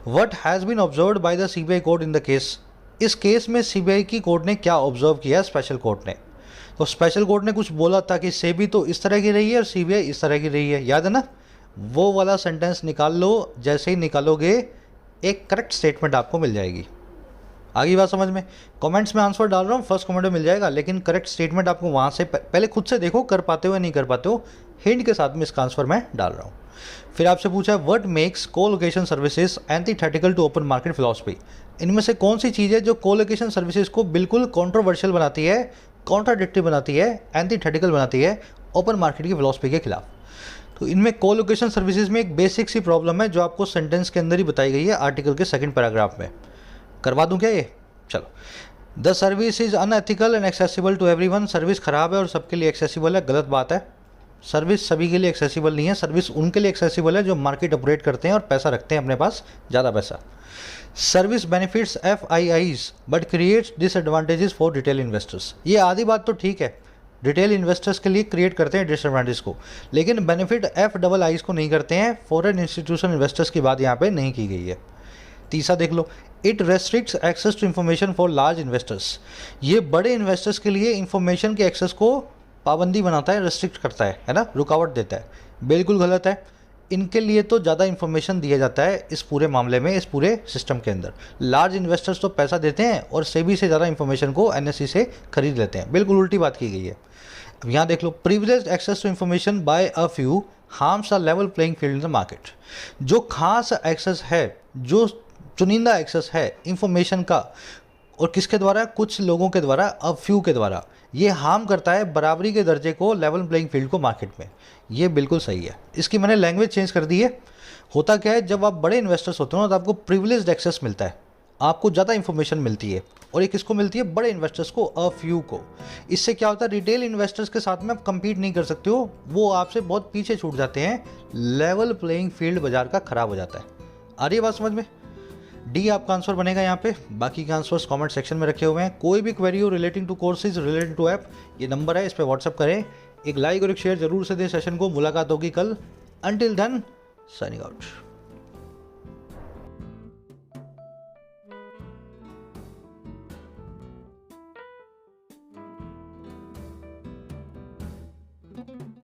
What has been observed by the CBI court in the case. इस केस में सीबीआई की कोर्ट ने क्या ऑब्जर्व किया, स्पेशल कोर्ट ने? तो स्पेशल कोर्ट ने कुछ बोला था कि सेबी तो इस तरह की रही है और सीबीआई इस तरह की रही है, याद है ना? वो वाला सेंटेंस निकाल लो। जैसे ही निकालोगे एक करेक्ट स्टेटमेंट आपको मिल जाएगी। आगे बात समझ में? कमेंट्स में आंसर डाल रहा हूँ, फर्स्ट कमेंट में मिल जाएगा, लेकिन करेक्ट स्टेटमेंट आपको वहाँ से पहले खुद से देखो कर पाते हो या नहीं कर पाते हो। हिंट के साथ में इसका आंसर मैं डाल रहा हूँ। फिर आपसे पूछा है what makes colocation services antithetical to open market philosophy. इनमें से कौन सी चीज़ है जो कोलोकेशन सर्विसेज को बिल्कुल कॉन्ट्रोवर्शियल बनाती है, कॉन्ट्राडिक्टरी बनाती है, एंटीथेटिकल बनाती है ओपन मार्केट की फिलॉसफी के खिलाफ? तो इनमें कोलोकेशन सर्विसेज में एक बेसिक सी प्रॉब्लम है जो आपको सेंटेंस के अंदर ही बताई गई है आर्टिकल के 2nd पैराग्राफ में। करवा दूं क्या ये? चलो। The service is unethical and accessible to everyone. Service खराब है और सबके लिए एक्सेसिबल है, गलत बात है। सर्विस सभी के लिए एक्सेसिबल नहीं है। सर्विस उनके लिए एक्सेसिबल है जो मार्केट ऑपरेट करते हैं और पैसा रखते हैं अपने पास, ज़्यादा पैसा। Service benefits FIIs but creates disadvantages for retail investors. ये आधी बात तो ठीक है, रिटेल इन्वेस्टर्स के लिए क्रिएट करते हैं डिसएडवांटेज को, लेकिन बेनिफिट FIIs को नहीं करते हैं। फॉरेन इंस्टीट्यूशन इन्वेस्टर्स की बात यहाँ पे नहीं की गई है। तीसरा देख लो, it restricts access to information for large investors. ये बड़े इन्वेस्टर्स के लिए इन्फॉर्मेशन के एक्सेस को पाबंदी बनाता है, रेस्ट्रिक्ट करता है ना, रुकावट देता है। बिल्कुल गलत है। इनके लिए तो ज़्यादा इन्फॉर्मेशन दिया जाता है इस पूरे मामले में, इस पूरे सिस्टम के अंदर। लार्ज इन्वेस्टर्स तो पैसा देते हैं और सेबी से ज़्यादा इन्फॉर्मेशन को NSE से खरीद लेते हैं। बिल्कुल उल्टी बात की गई है। अब यहाँ देख लो, privileged access to information by a few harms a level playing field in the market. जो खास एक्सेस है, जो चुनिंदा एक्सेस है इंफॉर्मेशन का, और किसके द्वारा? कुछ लोगों के द्वारा, अ फ्यू के द्वारा, ये हार्म करता है बराबरी के दर्जे को, लेवल प्लेइंग फील्ड को मार्केट में। ये बिल्कुल सही है। इसकी मैंने लैंग्वेज चेंज कर दी है। होता क्या है, जब आप बड़े इन्वेस्टर्स होते हो ना तो आपको प्रिविलेज्ड एक्सेस मिलता है, आपको ज़्यादा इंफॉर्मेशन मिलती है। और ये किसको मिलती है? बड़े इन्वेस्टर्स को, अ फ्यू को। इससे क्या होता है, रिटेल इन्वेस्टर्स के साथ में आप कम्पीट नहीं कर सकते हो, वो आपसे बहुत पीछे छूट जाते हैं। लेवल प्लेइंग फील्ड बाजार का खराब हो जाता है। आ रही है बात समझ में? डी आपका आंसर बनेगा यहाँ पे। बाकी के आंसर्स कमेंट सेक्शन में रखे हुए हैं। कोई भी क्वेरी हो relating to courses, relating to app, ये नंबर है, इस पर व्हाट्सअप करें। एक लाइक और एक शेयर जरूर से दें सेशन को। मुलाकात होगी कल। Until then, signing out.